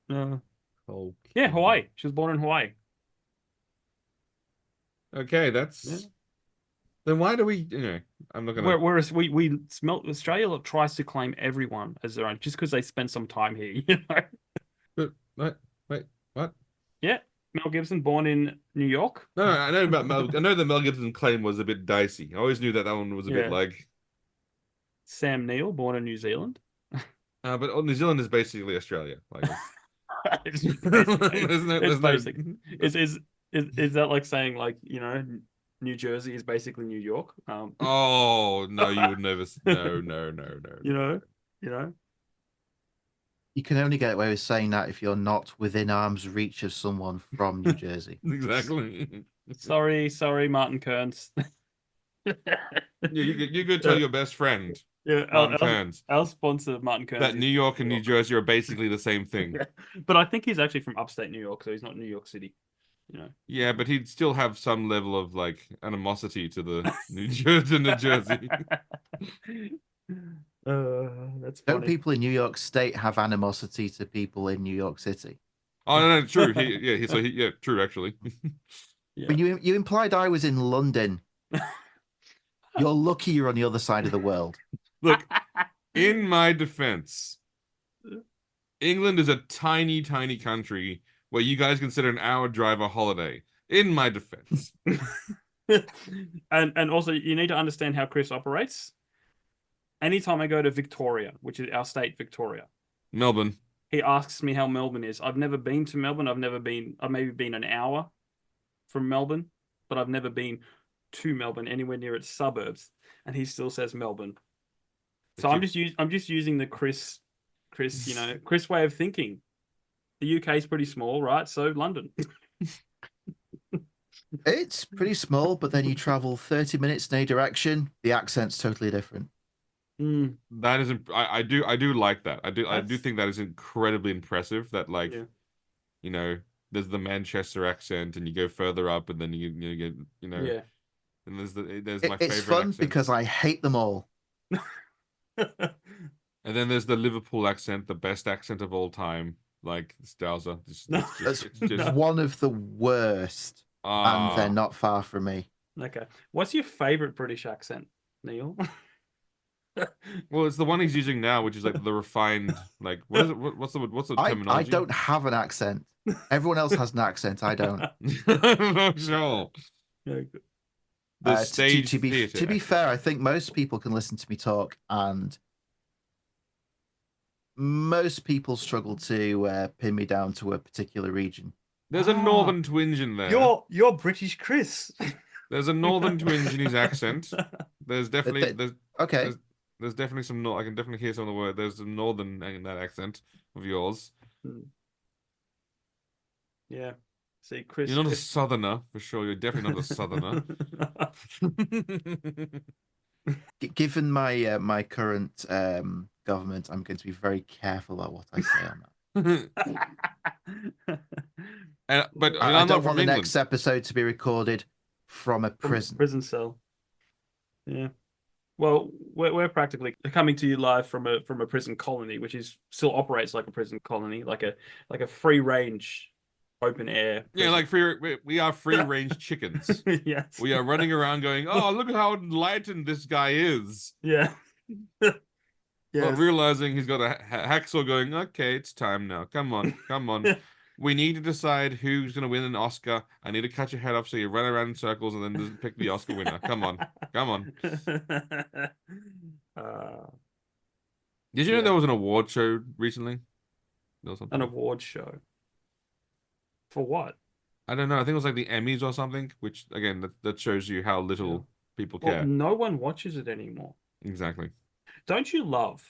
S3: Okay.
S4: Yeah, Hawaii. She was born in Hawaii.
S3: Okay, that's. Then why do we? I'm not gonna.
S4: Whereas Australia tries to claim everyone as their own just because they spend some time here,
S3: But wait, what?
S4: Yeah, Mel Gibson, born in New York.
S3: No, I know about Mel. I know the Mel Gibson claim was a bit dicey. I always knew that one was a bit like.
S4: Sam Neill, born in New Zealand.
S3: But New Zealand is basically Australia. Like,
S4: It's basic. Is that like saying like New Jersey is basically New York?
S3: Oh no, you would never. No.
S2: You can only get away with saying that if you're not within arm's reach of someone from New Jersey.
S3: Exactly.
S4: Sorry, Martin Kearns.
S3: You could tell your best friend.
S4: Yeah,
S3: Martin Kearns.
S4: Our sponsor, Martin Kearns.
S3: That New York and New Jersey are basically the same thing.
S4: Yeah. But I think he's actually from upstate New York, so he's not New York City.
S3: Yeah, but he'd still have some level of like animosity to the New Jersey.
S4: That's funny.
S2: Don't people in New York State have animosity to people in New York City?
S3: Oh no, true. True actually.
S2: When you implied I was in London. You're lucky you're on the other side of the world.
S3: Look, in my defense, England is a tiny, tiny country where you guys consider an hour drive a holiday. In my defense.
S4: and also, you need to understand how Chris operates. Anytime I go to Victoria, which is our state, Victoria.
S3: Melbourne.
S4: He asks me how Melbourne is. I've never been to Melbourne. I've maybe been an hour from Melbourne, but I've never been to Melbourne, anywhere near its suburbs, and he still says Melbourne. So I'm just using the Chris way of thinking. The UK is pretty small, right? So London.
S2: It's pretty small, but then you travel 30 minutes in a direction. The accent's totally different.
S3: That is, I do like that. I do think that is incredibly impressive. That there's the Manchester accent, and you go further up, and then you get
S4: Yeah.
S3: And there's my favorite.
S2: It's fun
S3: accent.
S2: because I hate them all.
S3: And then there's the Liverpool accent, the best accent of all time, like Stowser.
S2: That's just one of the worst, and they're not far from me.
S4: Okay, what's your favorite British accent, Neil?
S3: Well, it's the one he's using now, which is like the refined, like what is it? What's the terminology?
S2: I don't have an accent. Everyone else has an accent. I don't.
S3: I'm sure. The stage
S2: to be fair, I think most people can listen to me talk, and most people struggle to pin me down to a particular region.
S3: There's a northern twinge in there.
S4: You're British, Chris.
S3: There's a northern twinge in his accent. There's definitely there's definitely some. I can definitely hear some of the word. There's some northern in that accent of yours.
S4: Yeah. See, Chris.
S3: You're not a southerner for sure. You're definitely not a southerner.
S2: Given my my current government, I'm going to be very careful about what I say on that.
S3: But
S2: I don't want the next episode to be recorded from a prison.
S4: Prison cell. Yeah. Well, we're practically coming to you live from a prison colony, which still operates like a prison colony, like a free range, open air prison.
S3: Yeah, like we are free range chickens.
S4: Yes.
S3: We are running around going, oh, look at how enlightened this guy is.
S4: Yeah.
S3: Yes. But realizing he's got a hacksaw going, okay, it's time now. Come on. We need to decide who's going to win an Oscar. I need to cut your head off so you run around in circles and then pick the Oscar winner. Come on. Did you know there was an award show recently?
S4: An award show? For what?
S3: I don't know. I think it was like the Emmys or something, which, again, that shows you how little people care.
S4: Well, no one watches it anymore.
S3: Exactly.
S4: Don't you love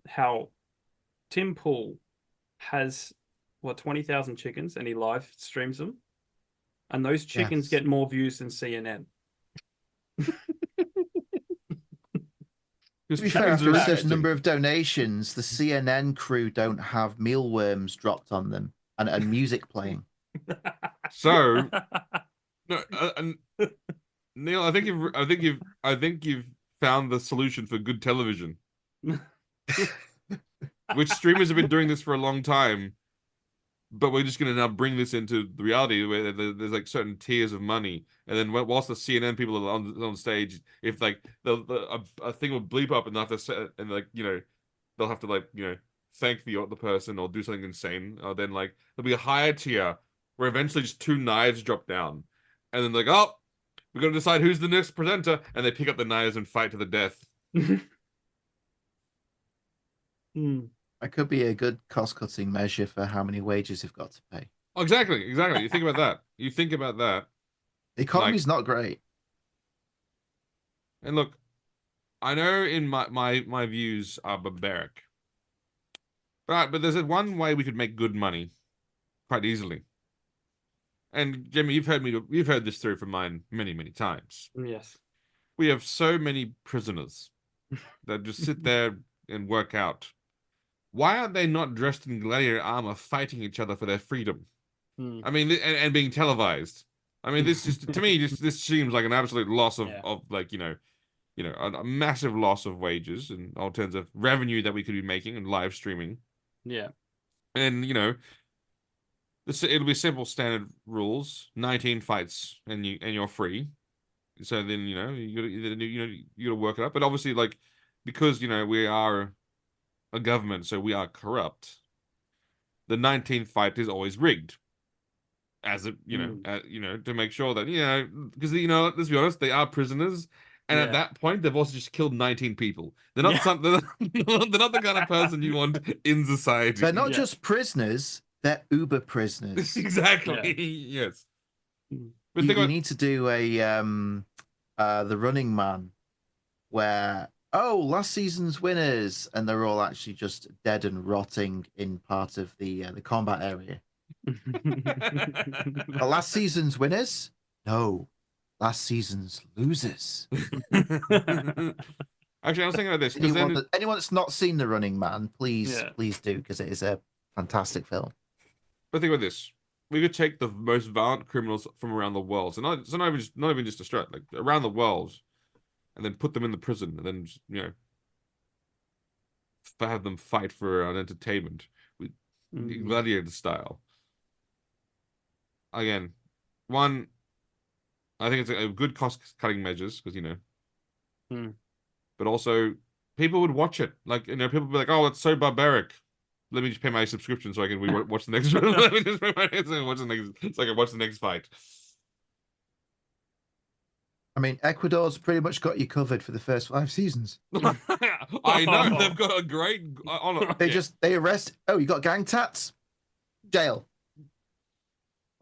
S4: how Tim Pool has 20,000 chickens and he live streams them, and those chickens get more views than CNN?
S2: To be fair, after a certain number of donations, the CNN crew don't have mealworms dropped on them and music playing.
S3: So, no, Neil, I think you've found the solution for good television. Which streamers have been doing this for a long time, but we're just going to now bring this into the reality where there's like certain tiers of money, and then whilst the CNN people are on stage, if like a thing will bleep up and they'll have to and like they'll have to like thank the person or do something insane, or then like there'll be a higher tier where eventually just 2 knives drop down, and then like, oh, we're gonna decide who's the next presenter, and they pick up the knives and fight to the death.
S2: That could be a good cost-cutting measure for how many wages you've got to pay.
S3: Oh, exactly. You think about that.
S2: The economy's not great.
S3: And look, I know in my views are barbaric, but there's one way we could make good money quite easily. And Jimmy, you've heard this theory from mine many, many times.
S4: Yes.
S3: We have so many prisoners that just sit there and work out. Why aren't they not dressed in gladiator armor fighting each other for their freedom? I mean, and being televised. I mean, this just to me, this seems like an absolute loss of like a massive loss of wages and all terms of revenue that we could be making and live streaming.
S4: Yeah.
S3: And it'll be simple standard rules: 19 fights and you're free. So then you gotta work it up. But obviously, like, because we are a government, so we are corrupt. The 19th fight is always rigged, as to make sure that because let's be honest, they are prisoners, and at that point they've also just killed 19 people. They're not they're not the kind of person you want in society.
S2: They're not just prisoners; they're Uber prisoners.
S3: Exactly. Yes. But
S2: you need to do a the Running Man, where last season's winners, and they're all actually just dead and rotting in part of the combat area. Last season's winners? No, last season's losers.
S3: Actually, I was thinking about this.
S2: Anyone that's not seen The Running Man, please do, because it is a fantastic film.
S3: But think about this: we could take the most violent criminals from around the world, so not even just Australia, like around the world, and then put them in the prison, and then just, have them fight for an entertainment, gladiator style. Again, one, I think it's a good cost-cutting measures because but also people would watch it. Like people would be like, "Oh, it's so barbaric. Let me just pay my subscription so I can watch the next." Let me just pay my watch the next, so I can watch the next fight.
S2: I mean, Ecuador's pretty much got you covered for the first 5 seasons.
S3: I know they've got a great.
S2: They arrest. Oh, you got gang tats? Jail.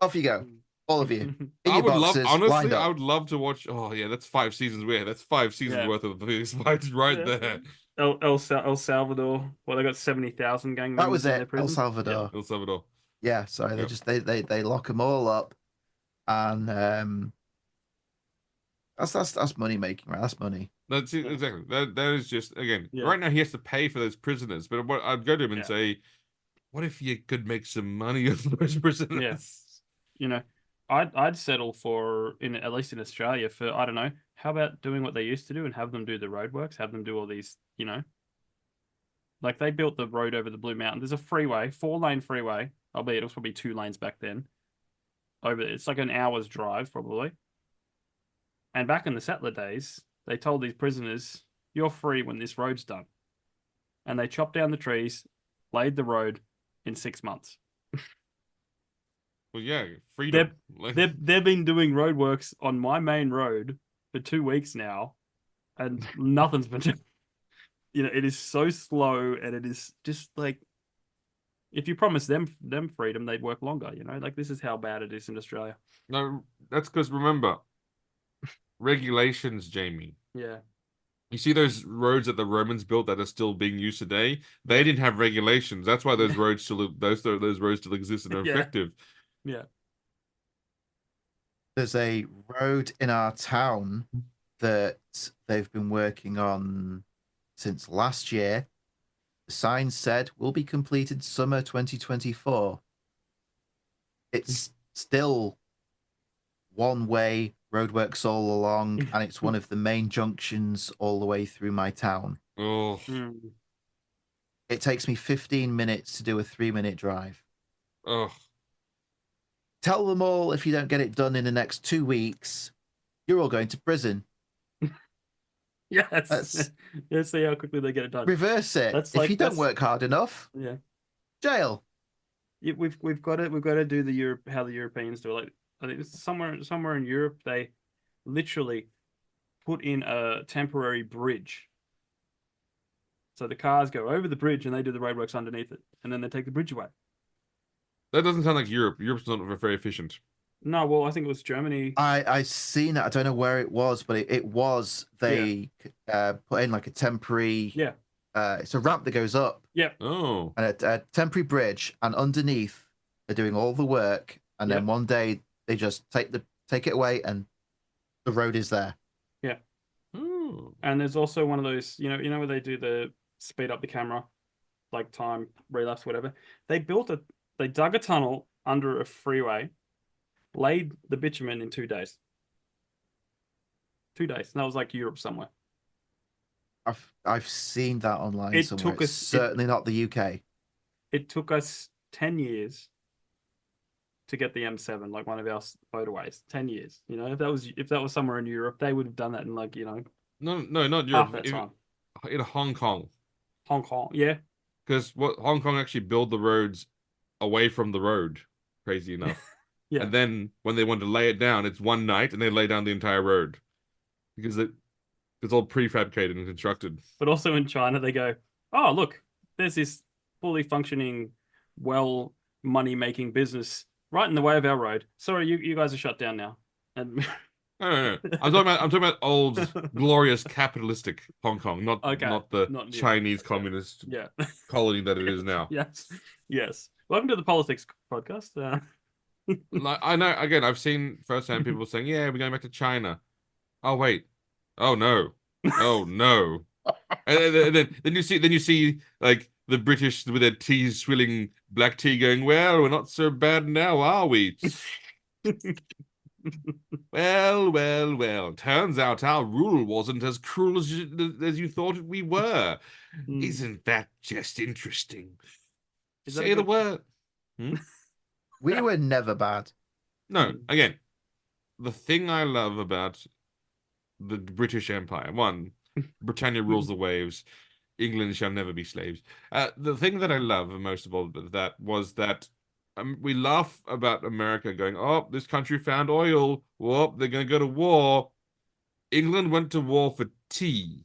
S2: Off you go, all of you.
S3: I would love to watch. Oh yeah, that's 5 seasons. That's 5 seasons worth of these fights right there.
S4: El Salvador. Well, they got 70,000 gang members.
S2: That was it. El Salvador.
S3: Yeah. El Salvador.
S2: Yeah, sorry. They lock them all up, and that's money making, right? That's money.
S3: That's it, exactly. That is just right now he has to pay for those prisoners. But I'd go to him and say, what if you could make some money off those prisoners?
S4: I'd settle for at least in Australia for, I don't know, how about doing what they used to do and have them do the roadworks, have them do all these, like they built the road over the Blue Mountain. There's a freeway, 4-lane freeway, albeit it was probably 2 lanes back then. It's like an hour's drive probably. And back in the settler days, they told these prisoners, "You're free when this road's done." And they chopped down the trees, laid the road in 6 months.
S3: Well, yeah, freedom.
S4: They've been doing roadworks on my main road for 2 weeks now, and nothing's been done. It is so slow, and it is just like, if you promise them freedom, they'd work longer. Like this is how bad it is in Australia.
S3: No, that's because remember, regulations, Jamie.
S4: Yeah.
S3: You see those roads that the Romans built that are still being used today? They didn't have regulations. That's why those roads still exist and are effective.
S4: Yeah.
S2: There's a road in our town that they've been working on since last year. The sign said will be completed summer 2024. It's still one-way roadworks all along, and it's one of the main junctions all the way through my town.
S3: Oh.
S2: It takes me 15 minutes to do a 3-minute drive.
S3: Oh.
S2: Tell them all if you don't get it done in the next 2 weeks, you're all going to prison.
S4: Yes. Let's see how quickly they get it done.
S2: Reverse it. If you don't work hard enough,
S4: yeah,
S2: jail.
S4: Yeah, we've got to do the how the Europeans do it. Like I think it's somewhere in Europe they literally put in a temporary bridge. So the cars go over the bridge and they do the roadworks underneath it, and then they take the bridge away.
S3: That doesn't sound like Europe. Europe's not very efficient.
S4: No, well, I think it was Germany.
S2: I seen it. I don't know where it was, but it was they put in like a temporary. It's a ramp that goes up.
S4: Yeah.
S3: Oh.
S2: And a temporary bridge, and underneath they're doing all the work, and then one day they just take it away, and the road is there.
S4: Yeah. And there's also one of those, you know where they do the speed up the camera, like time relapse, whatever. They dug a tunnel under a freeway, laid the bitumen in 2 days. 2 days. And that was like Europe somewhere.
S2: I've seen that online somewhere.
S4: Took us
S2: certainly not the UK.
S4: It took us 10 years to get the M7, like one of our motorways. 10 years. You know, if that was somewhere in Europe, they would have done that in like,
S3: No, not
S4: half
S3: Europe.
S4: that time.
S3: In Hong Kong.
S4: Hong Kong, yeah.
S3: Because Hong Kong actually build the roads away from the road, crazy enough.
S4: Yeah.
S3: And then when they want to lay it down, it's one night and they lay down the entire road. Because it's all prefabricated and constructed.
S4: But also in China, they go, oh, look, there's this fully functioning, well, money-making business right in the way of our road. Sorry, you guys are shut down now. And
S3: No. I'm talking about old, glorious, capitalistic Hong Kong, not the Chinese communist colony that it is now.
S4: Yes. Welcome to the Politics Podcast.
S3: I know. Again, I've seen firsthand people saying, "Yeah, we're going back to China." Oh wait. Oh no. Oh no. and then you see like the British with their tea swilling black tea going, "Well, we're not so bad now, are we?" Well. Turns out our rule wasn't as cruel as you thought we were. Isn't that just interesting? Say the word.
S2: We were never bad.
S3: No, again, the thing I love about the British Empire, one, Britannia rules the waves, England shall never be slaves. The thing that I love most of all that was that we laugh about America going, oh, this country found oil. Whoop, they're going to go to war. England went to war for tea.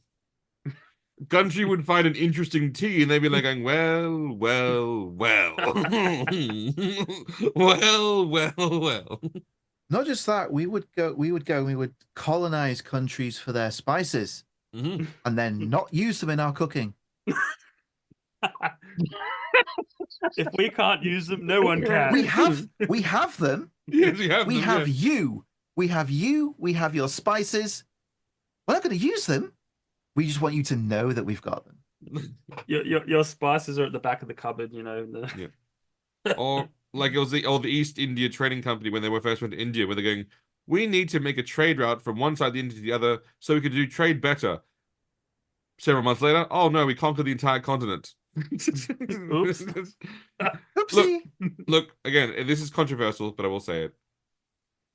S3: Country would find an interesting tea and they'd be like going, well. well.
S2: Not just that, we would colonize countries for their spices and then not use them in our cooking.
S4: If we can't use them, no one can.
S2: We have them.
S3: Yes,
S2: we have you. We have you. We have your spices. We're not going to use them. We just want you to know that we've got them.
S4: Your spices are at the back of the cupboard,
S3: Or like it was the East India Trading Company when they first went to India, where they're going, we need to make a trade route from one side of the India to the other so we could do trade better. Several months later, oh no, we conquered the entire continent.
S4: Oops.
S3: Look, again, this is controversial, but I will say it.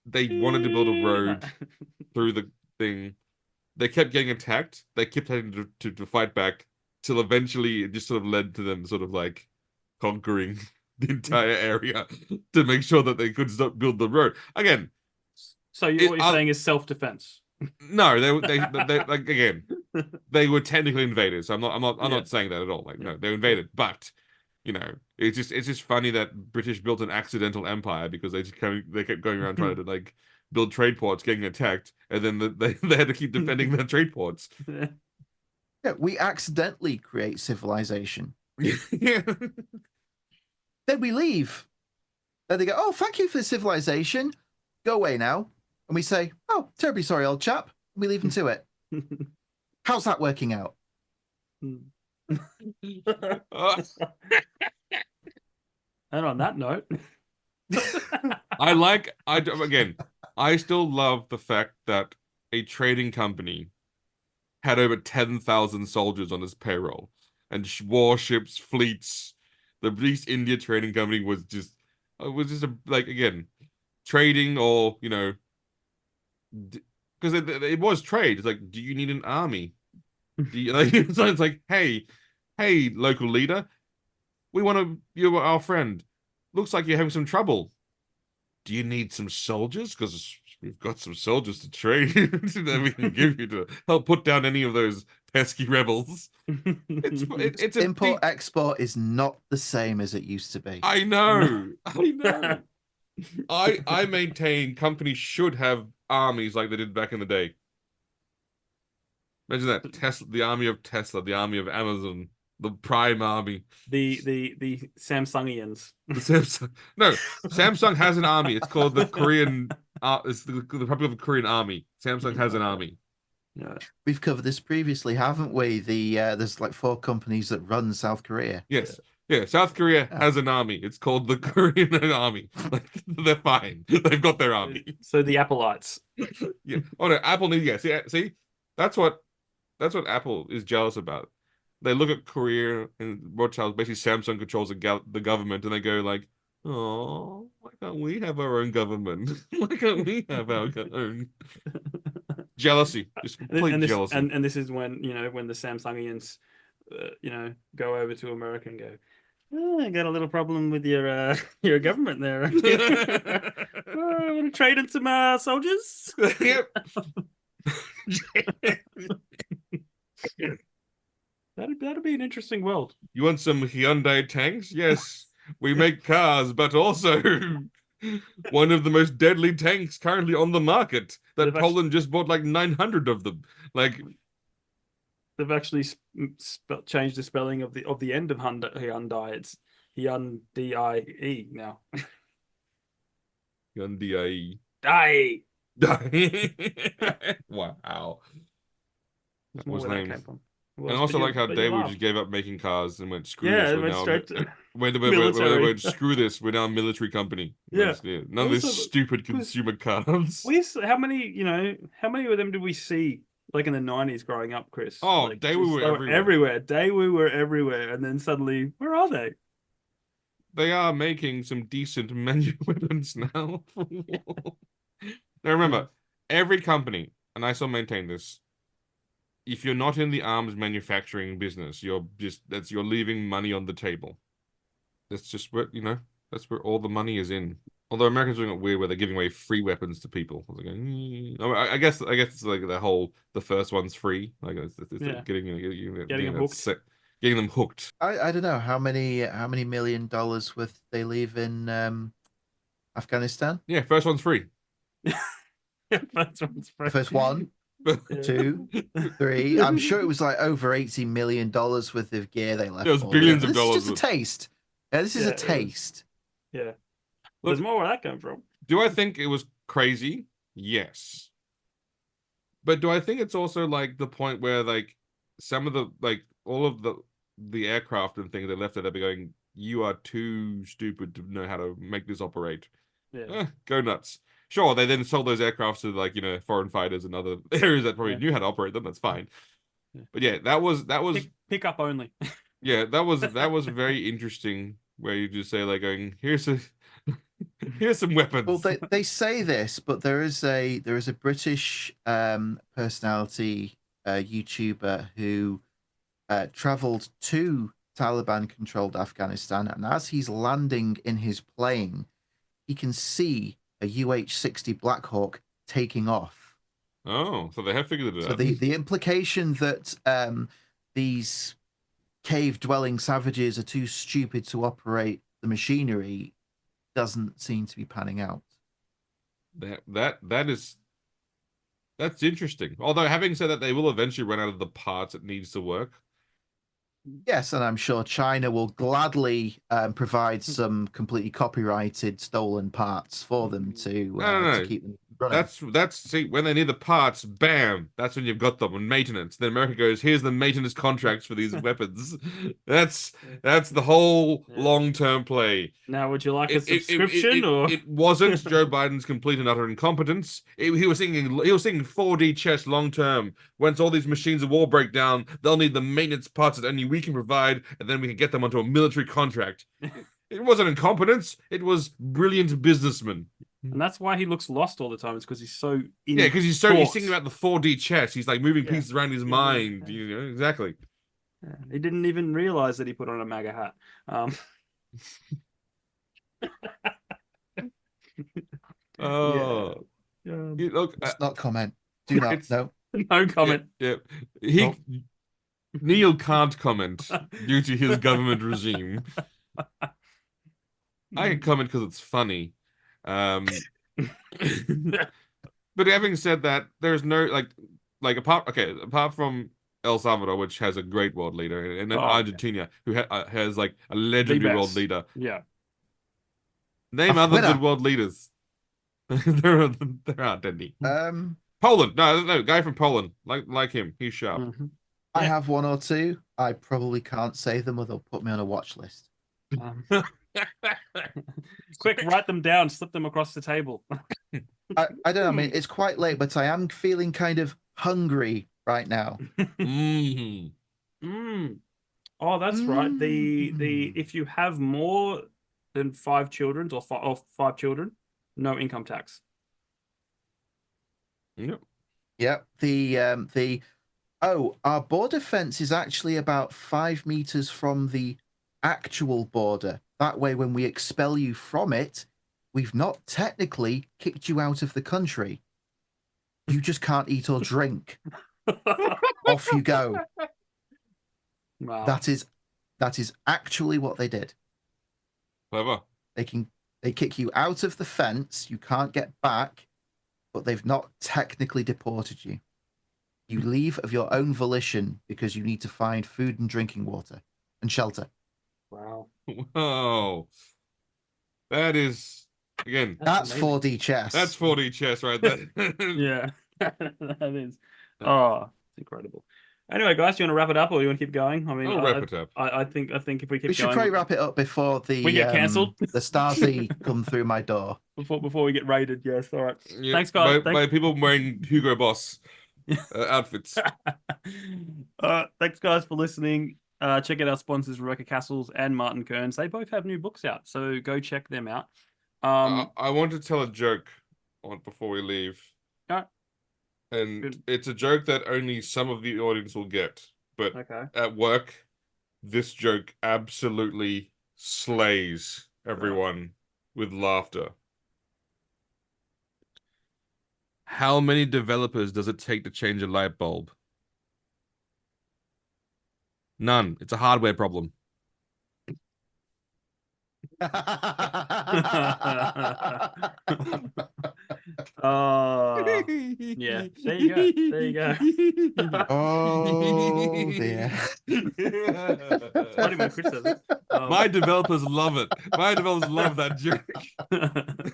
S3: They wanted to build a road through the thing. They kept getting attacked. They kept having to fight back till eventually it just sort of led to them sort of like conquering the entire area to make sure that they could build the road again.
S4: So what you're saying is self-defense?
S3: No, they like again, they were technically invaders. I'm not saying that at all. Like no, they were invaded, but it's just funny that British built an accidental empire because they kept going around trying to like build trade ports, getting attacked, and then they had to keep defending their trade ports.
S2: Yeah, we accidentally create civilization.
S3: Yeah.
S2: Then we leave. Then they go, oh, thank you for the civilization. Go away now. And we say, oh, terribly sorry, old chap. And we leave them to it. How's that working out?
S4: And on that note,
S3: I still love the fact that a trading company had over 10,000 soldiers on its payroll and warships, fleets. The East India Trading Company was just again, trading or, because it was trade. It's like, do you need an army? Do you, so it's like, hey, local leader, you're our friend. Looks like you're having some trouble. Do you need some soldiers? Because we've got some soldiers to trade that we can give you to help put down any of those pesky rebels. It's
S2: import export is not the same as it used to be.
S3: I know. I maintain companies should have armies like they did back in the day. Imagine that Tesla, the army of Tesla, the army of Amazon, the Prime Army,
S4: the Samsungians.
S3: Samsung has an army. It's called the Korean. It's the Republic of Korean Army. Samsung has an army.
S4: Yeah,
S2: we've covered this previously, haven't we? There's like 4 companies that run South Korea.
S3: Yes. Yeah, South Korea has an army. It's called the Korean Army. Like, they're fine. They've got their army.
S4: So the Appleites.
S3: Yeah. Oh no, Apple needs. Yeah. See, that's what Apple is jealous about. They look at Korea and Rothschild, basically Samsung controls the government, and they go like, "Oh, why can't we have our own government? Why can't we have our own?" Jealousy, just complete jealousy.
S4: And this is when when the Samsungians, go over to America and go, I got a little problem with your government there. Want to trade in some soldiers?
S3: Yep.
S4: That'd be an interesting world.
S3: You want some Hyundai tanks? Yes, we make cars, but also one of the most deadly tanks currently on the market. That Poland just bought like 900 of them. Like,
S4: they've actually changed the spelling of the end of Hyundai. It's Hyundai now.
S3: Hyundai.
S4: Die.
S3: Wow.
S4: That's more where that came from.
S3: And I also like how Daewoo just gave up making cars and went, screw this.
S4: Went straight to
S3: wait, screw this. We're now a military company.
S4: Yeah.
S3: None of this stupid consumer cars.
S4: How many of them did we see like in the 90s growing up, Chris?
S3: Oh,
S4: like,
S3: Daewoo were everywhere.
S4: Daewoo were everywhere. And then suddenly, where are they?
S3: They are making some decent menu weapons now. Now remember, every company, and I still maintain this, if you're not in the arms manufacturing business, you're leaving money on the table. That's just where, that's where all the money is in. Although Americans are doing it weird where they're giving away free weapons to people. I guess it's like the first one's free. Like it's getting them hooked. Getting them hooked.
S2: I don't know how many $1 million worth they leave in Afghanistan.
S3: Yeah, first one's free.
S4: First one's free.
S2: First one. 2, 3. I'm sure it was like over $80 million worth of gear they left.
S3: It was billions of dollars.
S2: This is just a taste. Yeah, this is a taste.
S4: Yeah. There's more where that came from.
S3: Do I think it was crazy? Yes. But do I think it's also like the point where like some of the all of the aircraft and things they left it, they'll be going, you are too stupid to know how to make this operate.
S4: Yeah.
S3: Go nuts. Sure, they then sold those aircrafts to foreign fighters and other areas that probably knew how to operate them. That's fine. Yeah. But yeah, that was
S4: pick up only.
S3: Yeah, that was very interesting. Where you just say like, going, here's some weapons.
S2: Well, they say this, but there is a British personality YouTuber who traveled to Taliban-controlled Afghanistan, and as he's landing in his plane, he can see a UH-60 Black Hawk taking off.
S3: Oh, so they have figured it out.
S2: So the implication that these cave-dwelling savages are too stupid to operate the machinery doesn't seem to be panning out.
S3: That's interesting. Although, having said that, they will eventually run out of the parts it needs to work.
S2: Yes, and I'm sure China will gladly provide some completely copyrighted stolen parts for them to keep them.
S3: That's see, when they need the parts, bam, that's when you've got them on maintenance. Then America goes, here's the maintenance contracts for these weapons. That's the whole long-term play.
S4: Now, would you like a subscription or
S3: it wasn't Joe Biden's complete and utter incompetence. He was thinking 4D chess long term. Once all these machines of war break down, they'll need the maintenance parts that only we can provide, and then we can get them onto a military contract. It wasn't incompetence. It was brilliant businessman.
S4: And that's why he looks lost all the time. It's because he's so in
S3: because he's thinking about the 4D chess. He's like moving pieces around his mind. You know exactly.
S4: Yeah. He didn't even realize that he put on a MAGA hat.
S3: Look,
S2: let's not comment. Do not. No.
S4: No comment.
S3: Yeah. Neil can't comment due to his government regime. I can comment because it's funny. But having said that, there's no apart from El Salvador, which has a great world leader, and then Argentina, who has like a legendary world leader.
S4: Yeah.
S3: Name other good world leaders. there aren't any. Poland. No, guy from Poland. Like him. He's sharp.
S4: Mm-hmm.
S2: I have one or two. I probably can't say them, or they'll put me on a watch list.
S4: Quick, write them down, slip them across the table.
S2: I don't know. I mean, it's quite late, but I am feeling kind of hungry right now.
S4: Oh, that's right. The if you have more than 5 children or 5 children, no income tax.
S3: Yep.
S2: Yep. Our border fence is actually about 5 meters from the actual border. That way, when we expel you from it, we've not technically kicked you out of the country. You just can't eat or drink. Off you go.
S4: Wow.
S2: That is actually what they did.
S3: Clever.
S2: They kick you out of the fence. You can't get back, but they've not technically deported you. You leave of your own volition because you need to find food and drinking water and shelter.
S4: Wow.
S3: Whoa. That is, again...
S2: That's 4D chess.
S3: That's 4D chess right there.
S4: Yeah. That is. Oh, it's incredible. Anyway, guys, do you want to wrap it up or you want to keep going? I mean,
S3: I'll wrap it up.
S4: I think if we keep going...
S2: We should probably wrap it up before we
S4: get cancelled.
S2: The Stasi come through my door.
S4: Before we get raided, yes. All right.
S3: Yeah,
S4: Thanks, guys.
S3: By people wearing Hugo Boss outfits.
S4: Thanks, guys, for listening. Check out our sponsors, Rebecca Cassells and Martin Kearns. They both have new books out, so go check them out.
S3: I want to tell a joke before we leave. And it's a joke that only some of the audience will get. But at work, this joke absolutely slays everyone with laughter. How many developers does it take to change a light bulb? None. It's a hardware problem.
S4: Yeah. There you go.
S2: Oh dear.
S4: Funny when Chris says it.
S3: My developers love it. My developers love that joke.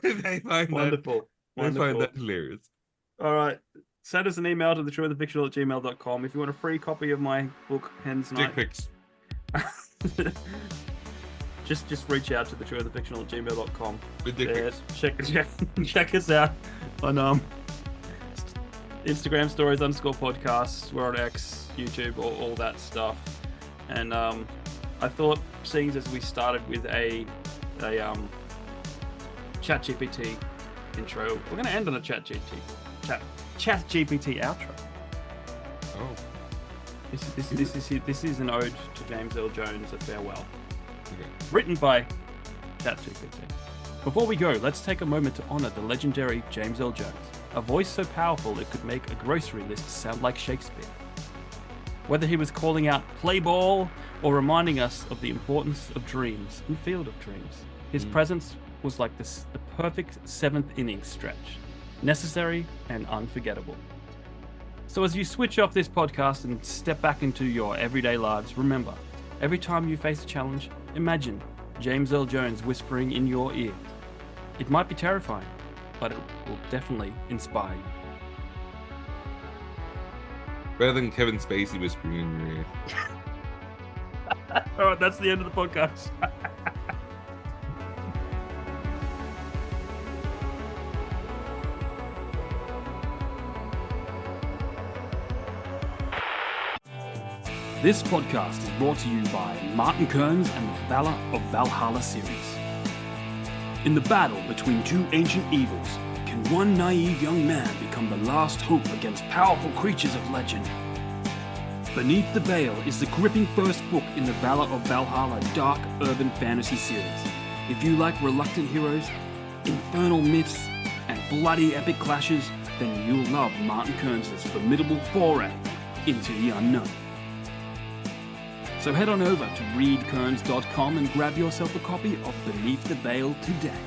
S3: They find
S4: Wonderful.
S3: They find that hilarious.
S4: All right. Send us an email to thetrueandthefictional@gmail.com if you want a free copy of my book, Hen's Night.
S3: Dick pics.
S4: Just reach out to thetrueandthefictional@gmail.com.
S3: With dick pics.
S4: Check us out on Instagram stories _podcasts. We're on X, YouTube, all that stuff. And I thought, seeing as we started with a ChatGPT intro, we're going to end on a ChatGPT outro.
S3: Oh.
S4: This is an ode to James Earl Jones, a farewell.
S3: Okay.
S4: Written by ChatGPT. Before we go, let's take a moment to honor the legendary James Earl Jones, a voice so powerful it could make a grocery list sound like Shakespeare. Whether he was calling out play ball or reminding us of the importance of dreams and Field of Dreams, his presence was like the perfect 7th inning stretch, necessary and unforgettable. So as you switch off this podcast and step back into your everyday lives, remember, every time you face a challenge, imagine James Earl Jones whispering in your ear. It might be terrifying, but it will definitely inspire you.
S3: Better than Kevin Spacey whispering in your ear.
S4: All right, that's the end of the podcast. This podcast is brought to you by Martin Kearns and the Valor of Valhalla series. In the battle between two ancient evils, can one naive young man become the last hope against powerful creatures of legend? Beneath the Veil is the gripping first book in the Valor of Valhalla dark urban fantasy series. If you like reluctant heroes, infernal myths, and bloody epic clashes, then you'll love Martin Kearns' formidable foray into the unknown. So head on over to readkearns.com and grab yourself a copy of Beneath the Veil today.